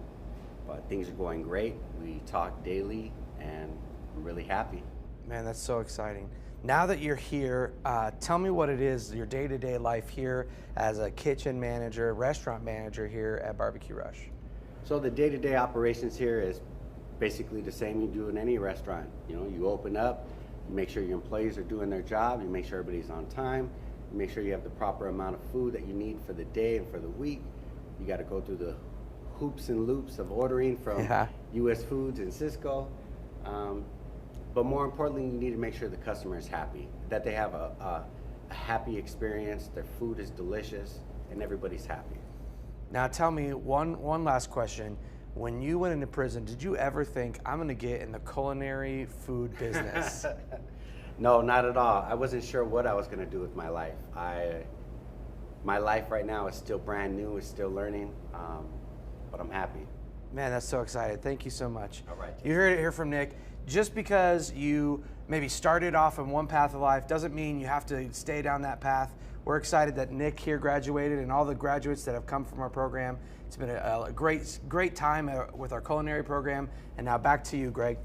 But things are going great. We talk daily, and I'm really happy. Man, that's so exciting. Now that you're here, tell me what it is, your day-to-day life here as a kitchen manager, restaurant manager here at Barbecue Rush. So the day-to-day operations here is basically the same you do in any restaurant. You know, you open up, you make sure your employees are doing their job, you make sure everybody's on time, you make sure you have the proper amount of food that you need for the day and for the week. You got to go through the hoops and loops of ordering from US Foods and Cisco. But more importantly, you need to make sure the customer is happy, that they have a happy experience, their food is delicious, and everybody's happy. Now tell me one last question. When you went into prison, did you ever think, I'm going to get in the culinary food business? No, not at all. I wasn't sure what I was going to do with my life. My life right now is still brand new, it's still learning, but I'm happy. Man, that's so exciting. Thank you so much. All right. You heard it here from Nick. Just because you maybe started off in one path of life doesn't mean you have to stay down that path. We're excited that Nick here graduated and all the graduates that have come from our program. It's been a great time with our culinary program. And now back to you, Greg.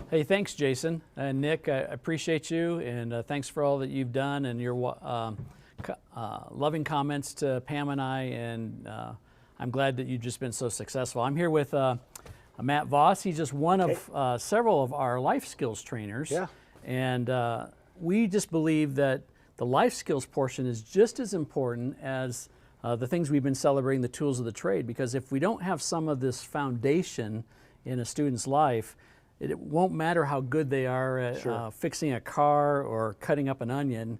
Hey, thanks, Jason. And Nick, I appreciate you, and thanks for all that you've done and your loving comments to Pam and I, and I'm glad that you've just been so successful. I'm here with Matt Voss. He's just one of several of our life skills trainers. Yeah. And we just believe that the life skills portion is just as important as the things we've been celebrating, the tools of the trade, because if we don't have some of this foundation in a student's life, it won't matter how good they are at fixing a car or cutting up an onion.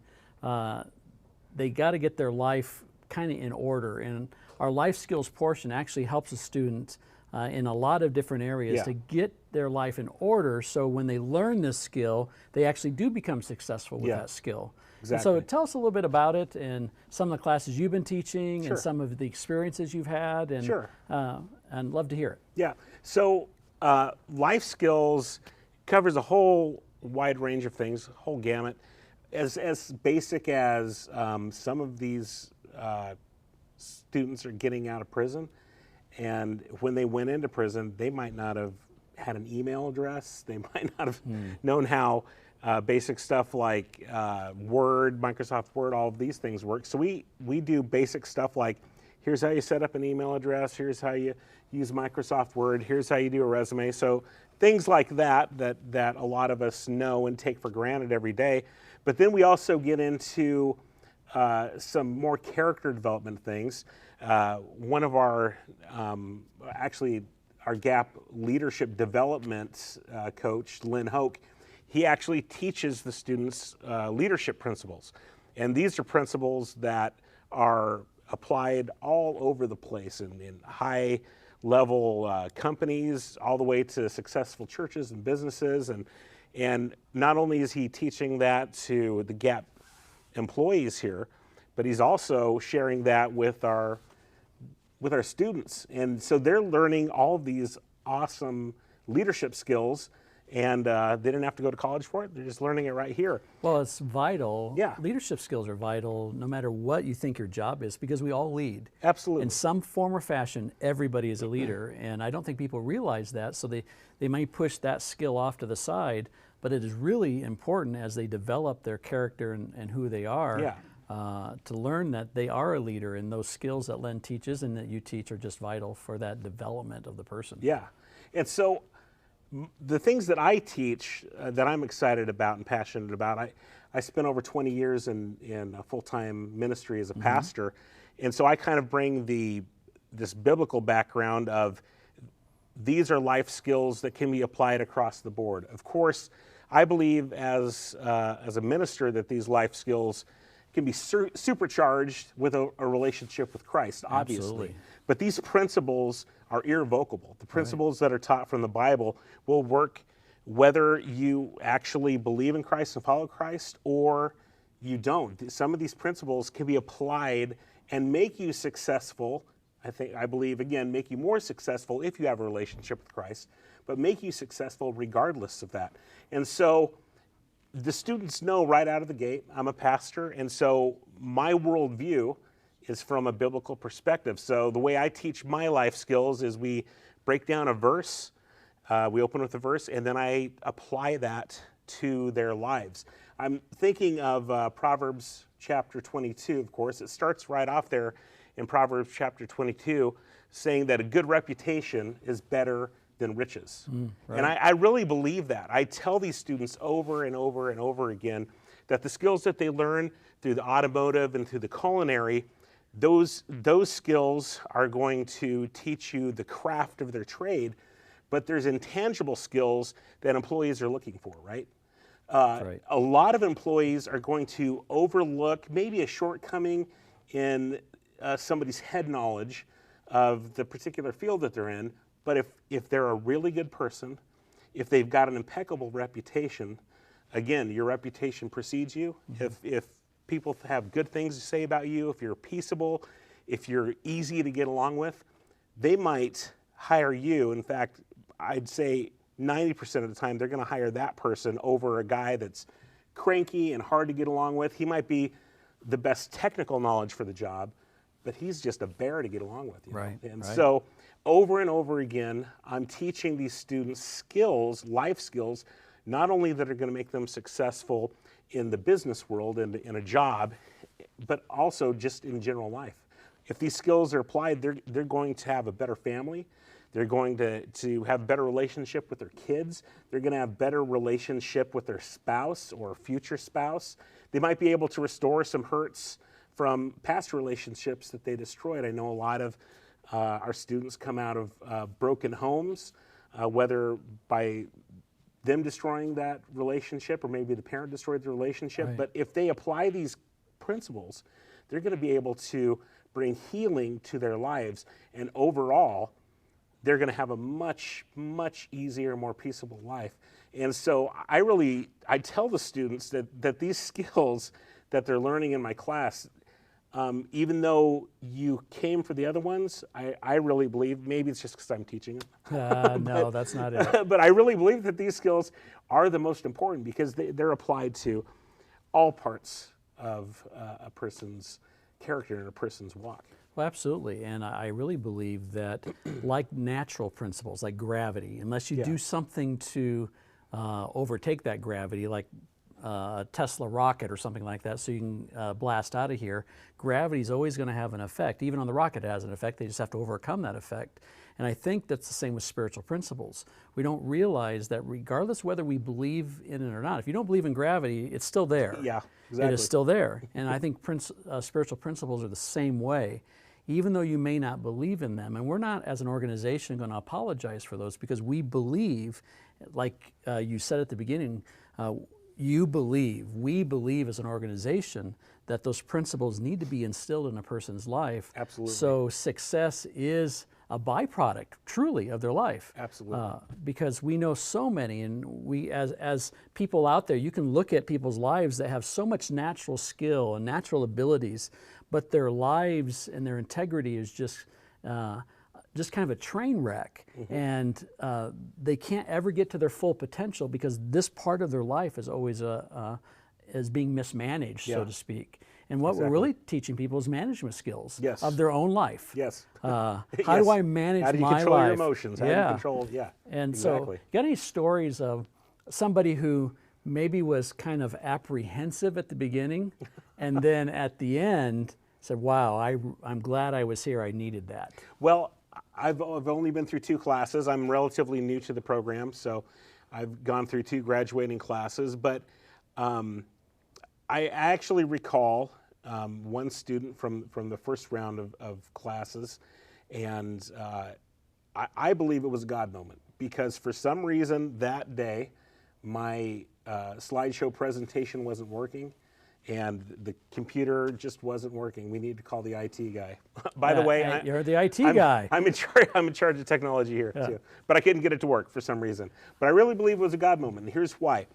They got to get their life kind of in order. And our life skills portion actually helps a student in a lot of different areas to get their life in order, so when they learn this skill, they actually do become successful with that skill. Exactly. And so tell us a little bit about it and some of the classes you've been teaching and some of the experiences you've had, and love to hear it. Yeah. So life skills covers a whole wide range of things, whole gamut. As basic as some of these students are getting out of prison, and when they went into prison, they might not have had an email address. They might not have known how basic stuff like Word, Microsoft Word, all of these things work. So we do basic stuff like, here's how you set up an email address, here's how you use Microsoft Word, here's how you do a resume. So things like that a lot of us know and take for granted every day. But then we also get into some more character development things. One of our, actually our GAP leadership development coach, Lynn Hoke, he actually teaches the students leadership principles. And these are principles that are applied all over the place in high level companies, all the way to successful churches and businesses. And not only is he teaching that to the GAP employees here, but he's also sharing that with our students. And so they're learning all of these awesome leadership skills, and they didn't have to go to college for it. They're just learning it right here. Well, it's vital. Yeah. Leadership skills are vital no matter what you think your job is, because we all lead. Absolutely. In some form or fashion, everybody is a leader, and I don't think people realize that, so they might push that skill off to the side, but it is really important as they develop their character and who they are to learn that they are a leader, and those skills that Len teaches and that you teach are just vital for that development of the person. Yeah. And so the things that I teach that I'm excited about and passionate about, I spent over 20 years in a full-time ministry as a pastor, and so I kind of bring this biblical background of these are life skills that can be applied across the board. Of course, I believe as a minister that these life skills can be supercharged with a relationship with Christ, obviously. Absolutely. But these principles are irrevocable. The principles that are taught from the Bible will work whether you actually believe in Christ and follow Christ or you don't. Some of these principles can be applied and make you successful. I believe, again, make you more successful if you have a relationship with Christ, but make you successful regardless of that. And so the students know right out of the gate, I'm a pastor, and so my worldview is from a biblical perspective. So the way I teach my life skills is we break down a verse, we open with a verse, and then I apply that to their lives. I'm thinking of Proverbs chapter 22, of course. It starts right off there, in Proverbs chapter 22, saying that a good reputation is better than riches. Right. And I really believe that. I tell these students over and over and over again that the skills that they learn through the automotive and through the culinary, those skills are going to teach you the craft of their trade, but there's intangible skills that employees are looking for, right? Right. A lot of employees are going to overlook maybe a shortcoming in somebody's head knowledge of the particular field that they're in, but if they're a really good person, if they've got an impeccable reputation, again, your reputation precedes you. If people have good things to say about you, if you're peaceable, if you're easy to get along with, they might hire you. In fact, I'd say 90% of the time they're going to hire that person over a guy that's cranky and hard to get along with. He might be the best technical knowledge for the job, but he's just a bear to get along with. You know? Right, And right. so over and over again, I'm teaching these students skills, life skills, not only that are going to make them successful in the business world and in a job, but also just in general life. If these skills are applied, they're going to have a better family. They're going to have a better relationship with their kids. They're going to have better relationship with their spouse or future spouse. They might be able to restore some hurts from past relationships that they destroyed. I know a lot of our students come out of broken homes, whether by them destroying that relationship or maybe the parent destroyed the relationship. Right. But if they apply these principles, they're going to be able to bring healing to their lives. And overall, they're going to have a much, much easier, more peaceable life. And so I tell the students that these skills that they're learning in my class, even though you came for the other ones, I really believe, maybe it's just because I'm teaching them. No, that's not it. But I really believe that these skills are the most important because they're applied to all parts of a person's character and a person's walk. Well, absolutely. And I really believe that, like natural principles, like gravity, unless you do something to overtake that gravity, like a Tesla rocket or something like that, so you can blast out of here, gravity is always going to have an effect. Even on the rocket, it has an effect. They just have to overcome that effect. And I think that's the same with spiritual principles. We don't realize that regardless whether we believe in it or not, if you don't believe in gravity, it's still there. Yeah, exactly. It is still there. And I think spiritual principles are the same way, even though you may not believe in them. And we're not, as an organization, going to apologize for those because we believe, like you said at the beginning, we believe as an organization that those principles need to be instilled in a person's life. Absolutely. So success is a byproduct, truly, of their life. Absolutely. Because we know so many, and we, as people out there, you can look at people's lives that have so much natural skill and natural abilities, but their lives and their integrity is just kind of a train wreck, and they can't ever get to their full potential because this part of their life is always is being mismanaged, so to speak. And what we're really teaching people is management skills of their own life. Yes. How do I manage my life? How do you control your emotions? How do you control, And exactly. so, got any stories of somebody who maybe was kind of apprehensive at the beginning, and then at the end said, "Wow, I'm glad I was here. I needed that." Well, I've only been through 2 classes. I'm relatively new to the program, so I've gone through 2 graduating classes. But I actually recall one student from the first round of classes, and I believe it was a God moment because for some reason that day my slideshow presentation wasn't working. And the computer just wasn't working. We need to call the IT guy. By the way, you're the IT guy. I'm in charge of technology here too. But I couldn't get it to work for some reason. But I really believe it was a God moment. And here's why.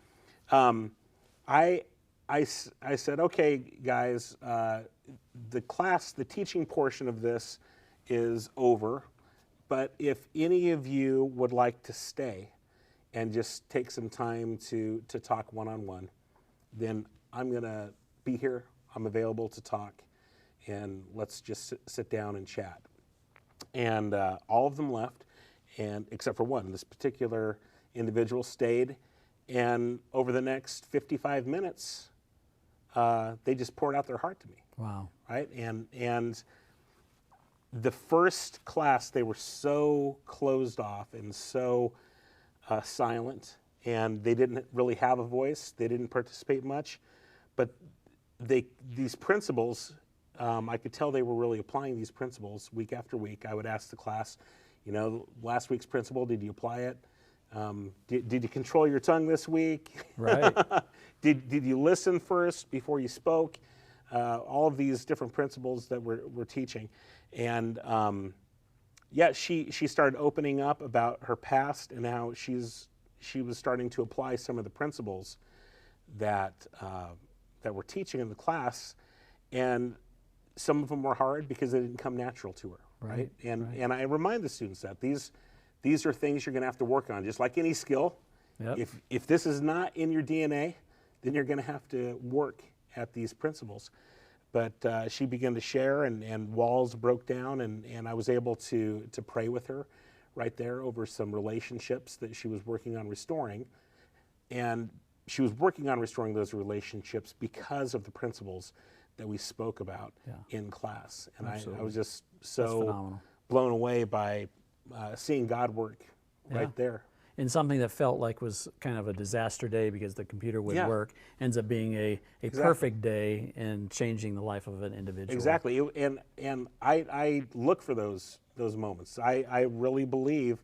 I said, okay, guys, the teaching portion of this is over. But if any of you would like to stay and just take some time to talk one-on-one, then I'm going to be here. I'm available to talk, and let's just sit down and chat. And all of them left, and except for one. This particular individual stayed, and over the next 55 minutes, they just poured out their heart to me. Wow. Right? And the first class, they were so closed off and so silent, and they didn't really have a voice. They didn't participate much, but these principles, I could tell they were really applying these principles week after week. I would ask the class, last week's principle, did you apply it? Did you control your tongue this week? Right. Did you listen first before you spoke? All of these different principles that we're teaching. And she started opening up about her past and how she was starting to apply some of the principles that we're teaching in the class, and some of them were hard because they didn't come natural to her, right? And I remind the students that these are things you're going to have to work on, just like any skill. Yep. If this is not in your DNA, then you're going to have to work at these principles. But she began to share, and walls broke down, and I was able to pray with her right there over some relationships that she was working on restoring. And she was working on restoring those relationships because of the principles that we spoke about in class. And I was just so blown away by seeing God work right there. And something that felt like was kind of a disaster day because the computer wouldn't work ends up being a perfect day and changing the life of an individual. Exactly. And I look for those moments. I really believe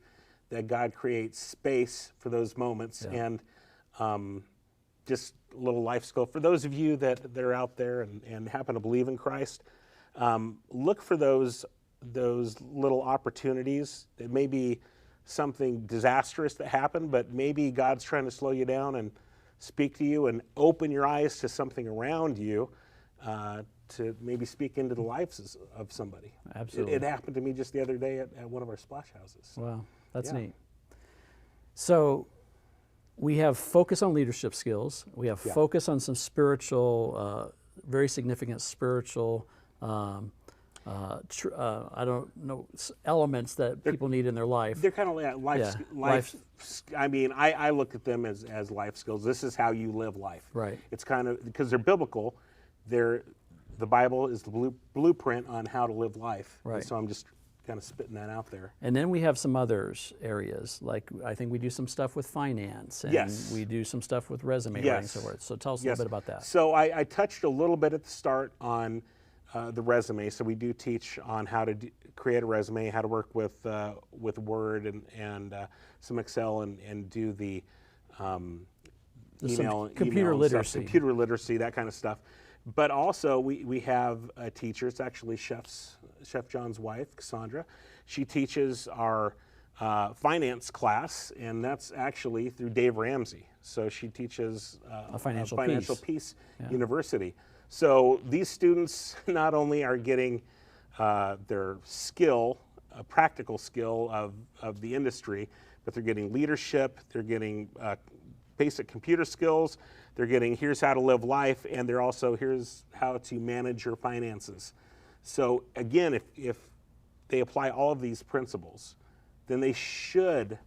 that God creates space for those moments. And just a little life skill for those of you that are out there and happen to believe in Christ. Look for those little opportunities. It may be something disastrous that happened, but maybe God's trying to slow you down and speak to you and open your eyes to something around you to maybe speak into the lives of somebody. Absolutely. It happened to me just the other day at one of our splash houses. Wow, that's neat. So we have focus on leadership skills. We have focus on some spiritual, very significant spiritual I don't know, elements that people need in their life. They're kind of like life. I mean, I look at them as life skills. This is how you live life. Right. It's kind of, because they're biblical, the Bible is the blueprint on how to live life. Right. And so I'm just kind of spitting that out there. And then we have some others areas, like I think we do some stuff with finance, and we do some stuff with resume writing and so forth. So tell us a little bit about that. So I touched a little bit at the start on the resume. So we do teach on how to create a resume, how to work with Word and some Excel, and do the computer literacy, that kind of stuff. But also we have a teacher. It's actually Chef John's wife, Cassandra. She teaches our finance class, and that's actually through Dave Ramsey. So she teaches a Financial Peace University. So these students not only are getting their skill, a practical skill of the industry, but they're getting leadership, they're getting basic computer skills, they're getting here's how to live life, and they're also here's how to manage your finances. So again, if they apply all of these principles, then they should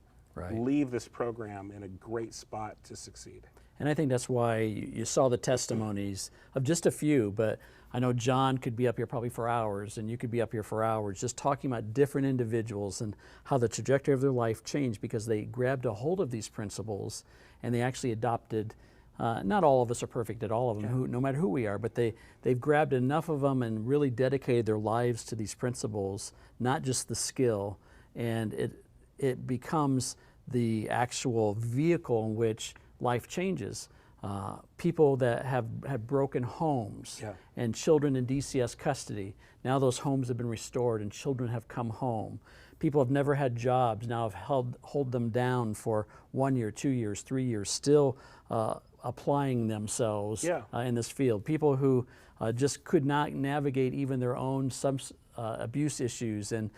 leave this program in a great spot to succeed. And I think that's why you saw the testimonies of just a few, but I know John could be up here probably for hours, and you could be up here for hours just talking about different individuals and how the trajectory of their life changed because they grabbed a hold of these principles and they actually adopted. Not all of us are perfect at all of them, no matter who we are, but they've grabbed enough of them and really dedicated their lives to these principles, not just the skill, and it becomes the actual vehicle in which life changes. People that have broken homes and children in DCS custody, now those homes have been restored and children have come home. People have never had jobs, now have held them down for 1 year, 2 years, 3 years, still applying themselves in this field. People who just could not navigate even their own abuse issues and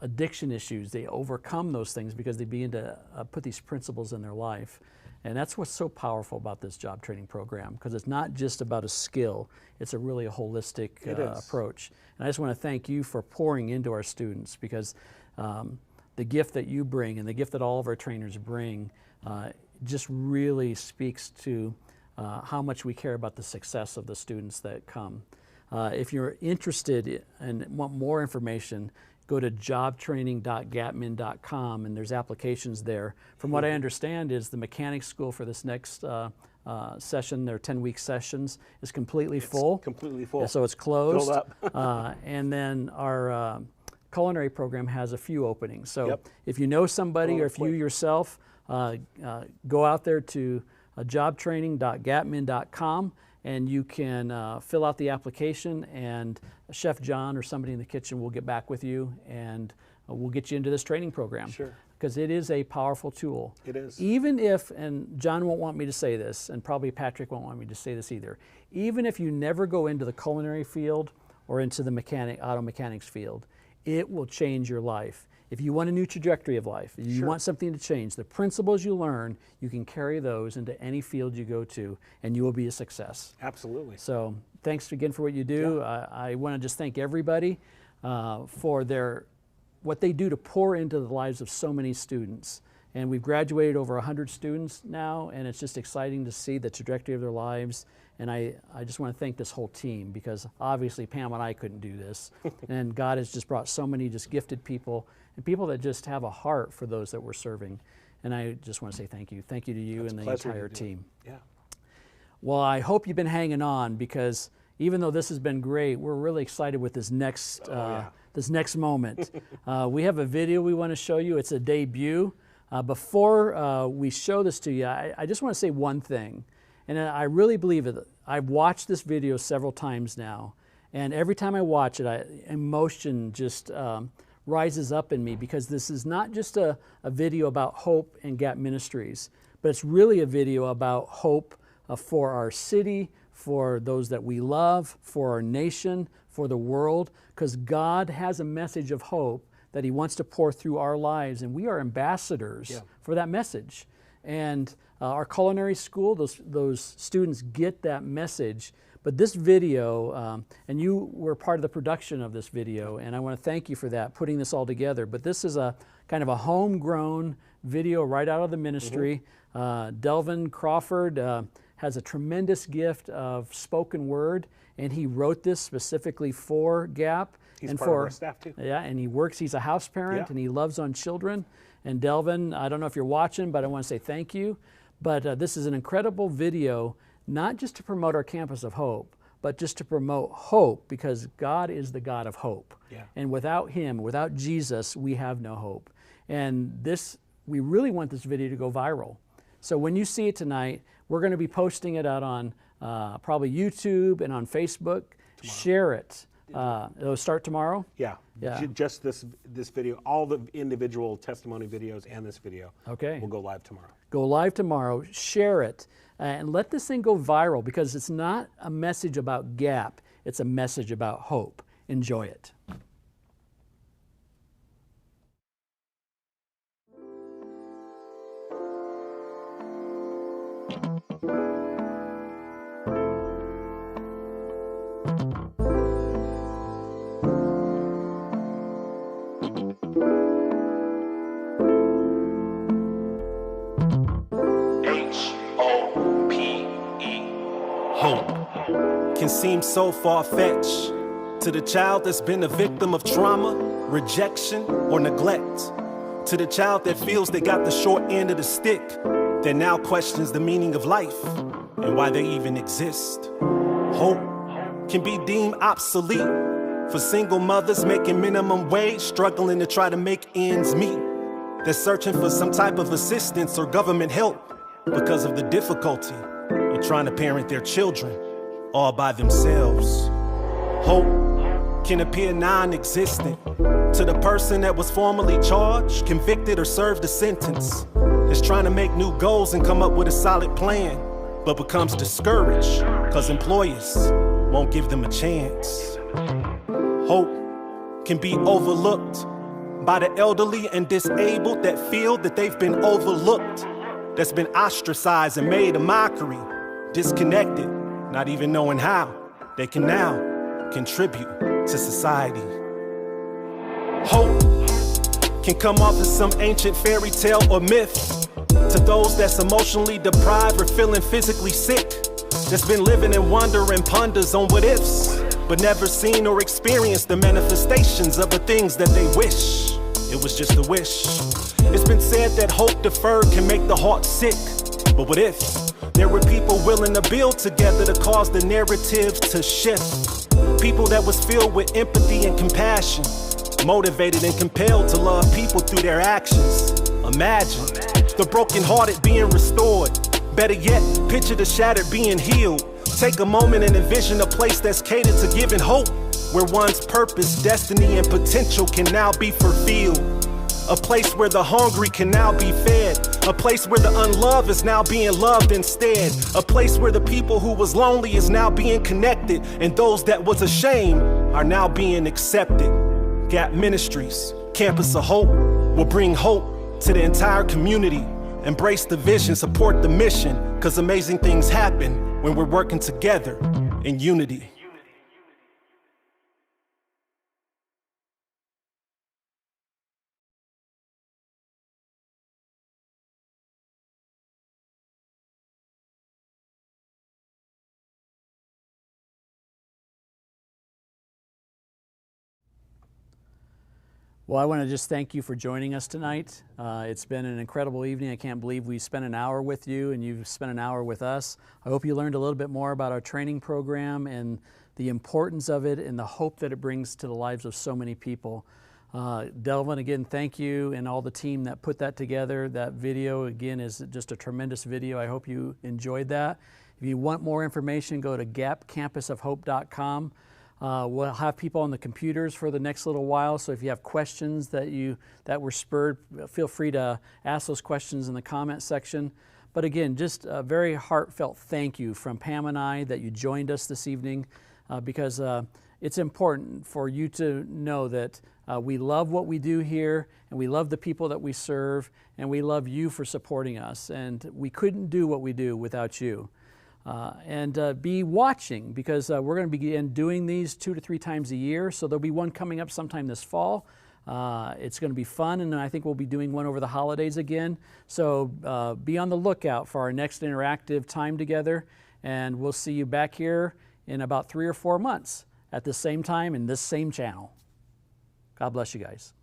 addiction issues. They overcome those things because they begin to put these principles in their life. And that's what's so powerful about this job training program, because it's not just about a skill, it's a really holistic approach. And I just want to thank you for pouring into our students, because the gift that you bring and the gift that all of our trainers bring just really speaks to how much we care about the success of the students that come. If you're interested and want more information, go to jobtraining.gatmin.com, and there's applications there. From what I understand is the mechanics school for this next session, their 10-week sessions, is completely full. Completely full. Yeah, so it's closed. Filled up. And then our culinary program has a few openings. So Yep. if you know somebody or if you quick. yourself, go out there to jobtraining.gatmin.com, and you can fill out the application, and Chef John or somebody in the kitchen will get back with you, and we'll get you into this training program. Sure. Because it is a powerful tool. It is. Even if, and John won't want me to say this, and probably Patrick won't want me to say this either, even if you never go into the culinary field or into the auto mechanics field, it will change your life. If you want a new trajectory of life, if you want something to change, the principles you learn, you can carry those into any field you go to, and you will be a success. Absolutely. So thanks again for what you do. I want to just thank everybody for what they do to pour into the lives of so many students. And we've graduated over 100 students now, and it's just exciting to see the trajectory of their lives. And I just want to thank this whole team, because obviously Pam and I couldn't do this. And God has just brought so many just gifted people, and people that just have a heart for those that we're serving. And I just want to say thank you. Thank you to you and the entire team. Yeah. Well, I hope you've been hanging on, because even though this has been great, we're really excited with this next moment. We have a video we want to show you. It's a debut. Before we show this to you, I just want to say one thing. And I really believe it. I've watched this video several times now, and every time I watch it, emotion just rises up in me, because this is not just a video about hope and Gap Ministries, but it's really a video about hope for our city, for those that we love, for our nation, for the world, because God has a message of hope that He wants to pour through our lives, and we are ambassadors for that message. And our culinary school, those students get that message. But this video, and you were part of the production of this video, and I want to thank you for that, putting this all together. But this is a kind of a homegrown video right out of the ministry. Delvin Crawford has a tremendous gift of spoken word, and he wrote this specifically for Gap. He's and part of our staff too. Yeah, and he's a house parent, and he loves on children. And Delvin, I don't know if you're watching, but I want to say thank you. But this is an incredible video, not just to promote our campus of hope, but just to promote hope, because God is the God of hope. Yeah. And without Him, without Jesus, we have no hope. And we really want this video to go viral. So when you see it tonight, we're going to be posting it out on probably YouTube and on Facebook. Tomorrow. Share it. It'll start tomorrow? Yeah. Just this video, all the individual testimony videos and this video will go live tomorrow. Go live tomorrow, share it, and let this thing go viral, because it's not a message about Gap, it's a message about hope. Enjoy it. Hope can seem so far-fetched to the child that's been a victim of trauma, rejection, or neglect. To the child that feels they got the short end of the stick, that now questions the meaning of life and why they even exist. Hope can be deemed obsolete for single mothers making minimum wage, struggling to try to make ends meet. They're searching for some type of assistance or government help because of the difficulty in trying to parent their children all by themselves. Hope can appear non-existent to the person that was formerly charged, convicted, or served a sentence, is trying to make new goals and come up with a solid plan, but becomes discouraged because employers won't give them a chance. Hope can be overlooked by the elderly and disabled that feel that they've been overlooked, that's been ostracized and made a mockery, disconnected, not even knowing how they can now contribute to society. Hope can come off as some ancient fairy tale or myth to those that's emotionally deprived or feeling physically sick, that's been living in wonder and ponders on what ifs, but never seen or experienced the manifestations of the things that they wish. It was just a wish. It's been said that hope deferred can make the heart sick, but what if there were people willing to build together to cause the narratives to shift? People that was filled with empathy and compassion, motivated and compelled to love people through their actions. Imagine the brokenhearted being restored. Better yet, picture the shattered being healed. Take a moment and envision a place that's catered to giving hope, where one's purpose, destiny, and potential can now be fulfilled. A place where the hungry can now be fed. A place where the unloved is now being loved instead. A place where the people who was lonely is now being connected, and those that was ashamed are now being accepted. Gap Ministries, Campus of Hope, will bring hope to the entire community. Embrace the vision, support the mission, because amazing things happen when we're working together in unity. Well, I want to just thank you for joining us tonight. It's been an incredible evening. I can't believe we spent an hour with you and you've spent an hour with us. I hope you learned a little bit more about our training program and the importance of it and the hope that it brings to the lives of so many people. Delvin, again, thank you and all the team that put that together. That video, again, is just a tremendous video. I hope you enjoyed that. If you want more information, go to gapcampusofhope.com. We'll have people on the computers for the next little while, so if you have questions that were spurred, feel free to ask those questions in the comment section. But again, just a very heartfelt thank you from Pam and I that you joined us this evening, because it's important for you to know that we love what we do here, and we love the people that we serve, and we love you for supporting us, and we couldn't do what we do without you. And be watching, because we're going to begin doing these 2 to 3 times a year. So there'll be one coming up sometime this fall. It's going to be fun, and I think we'll be doing one over the holidays again. So be on the lookout for our next interactive time together, and we'll see you back here in about 3 or 4 months at the same time in this same channel. God bless you guys.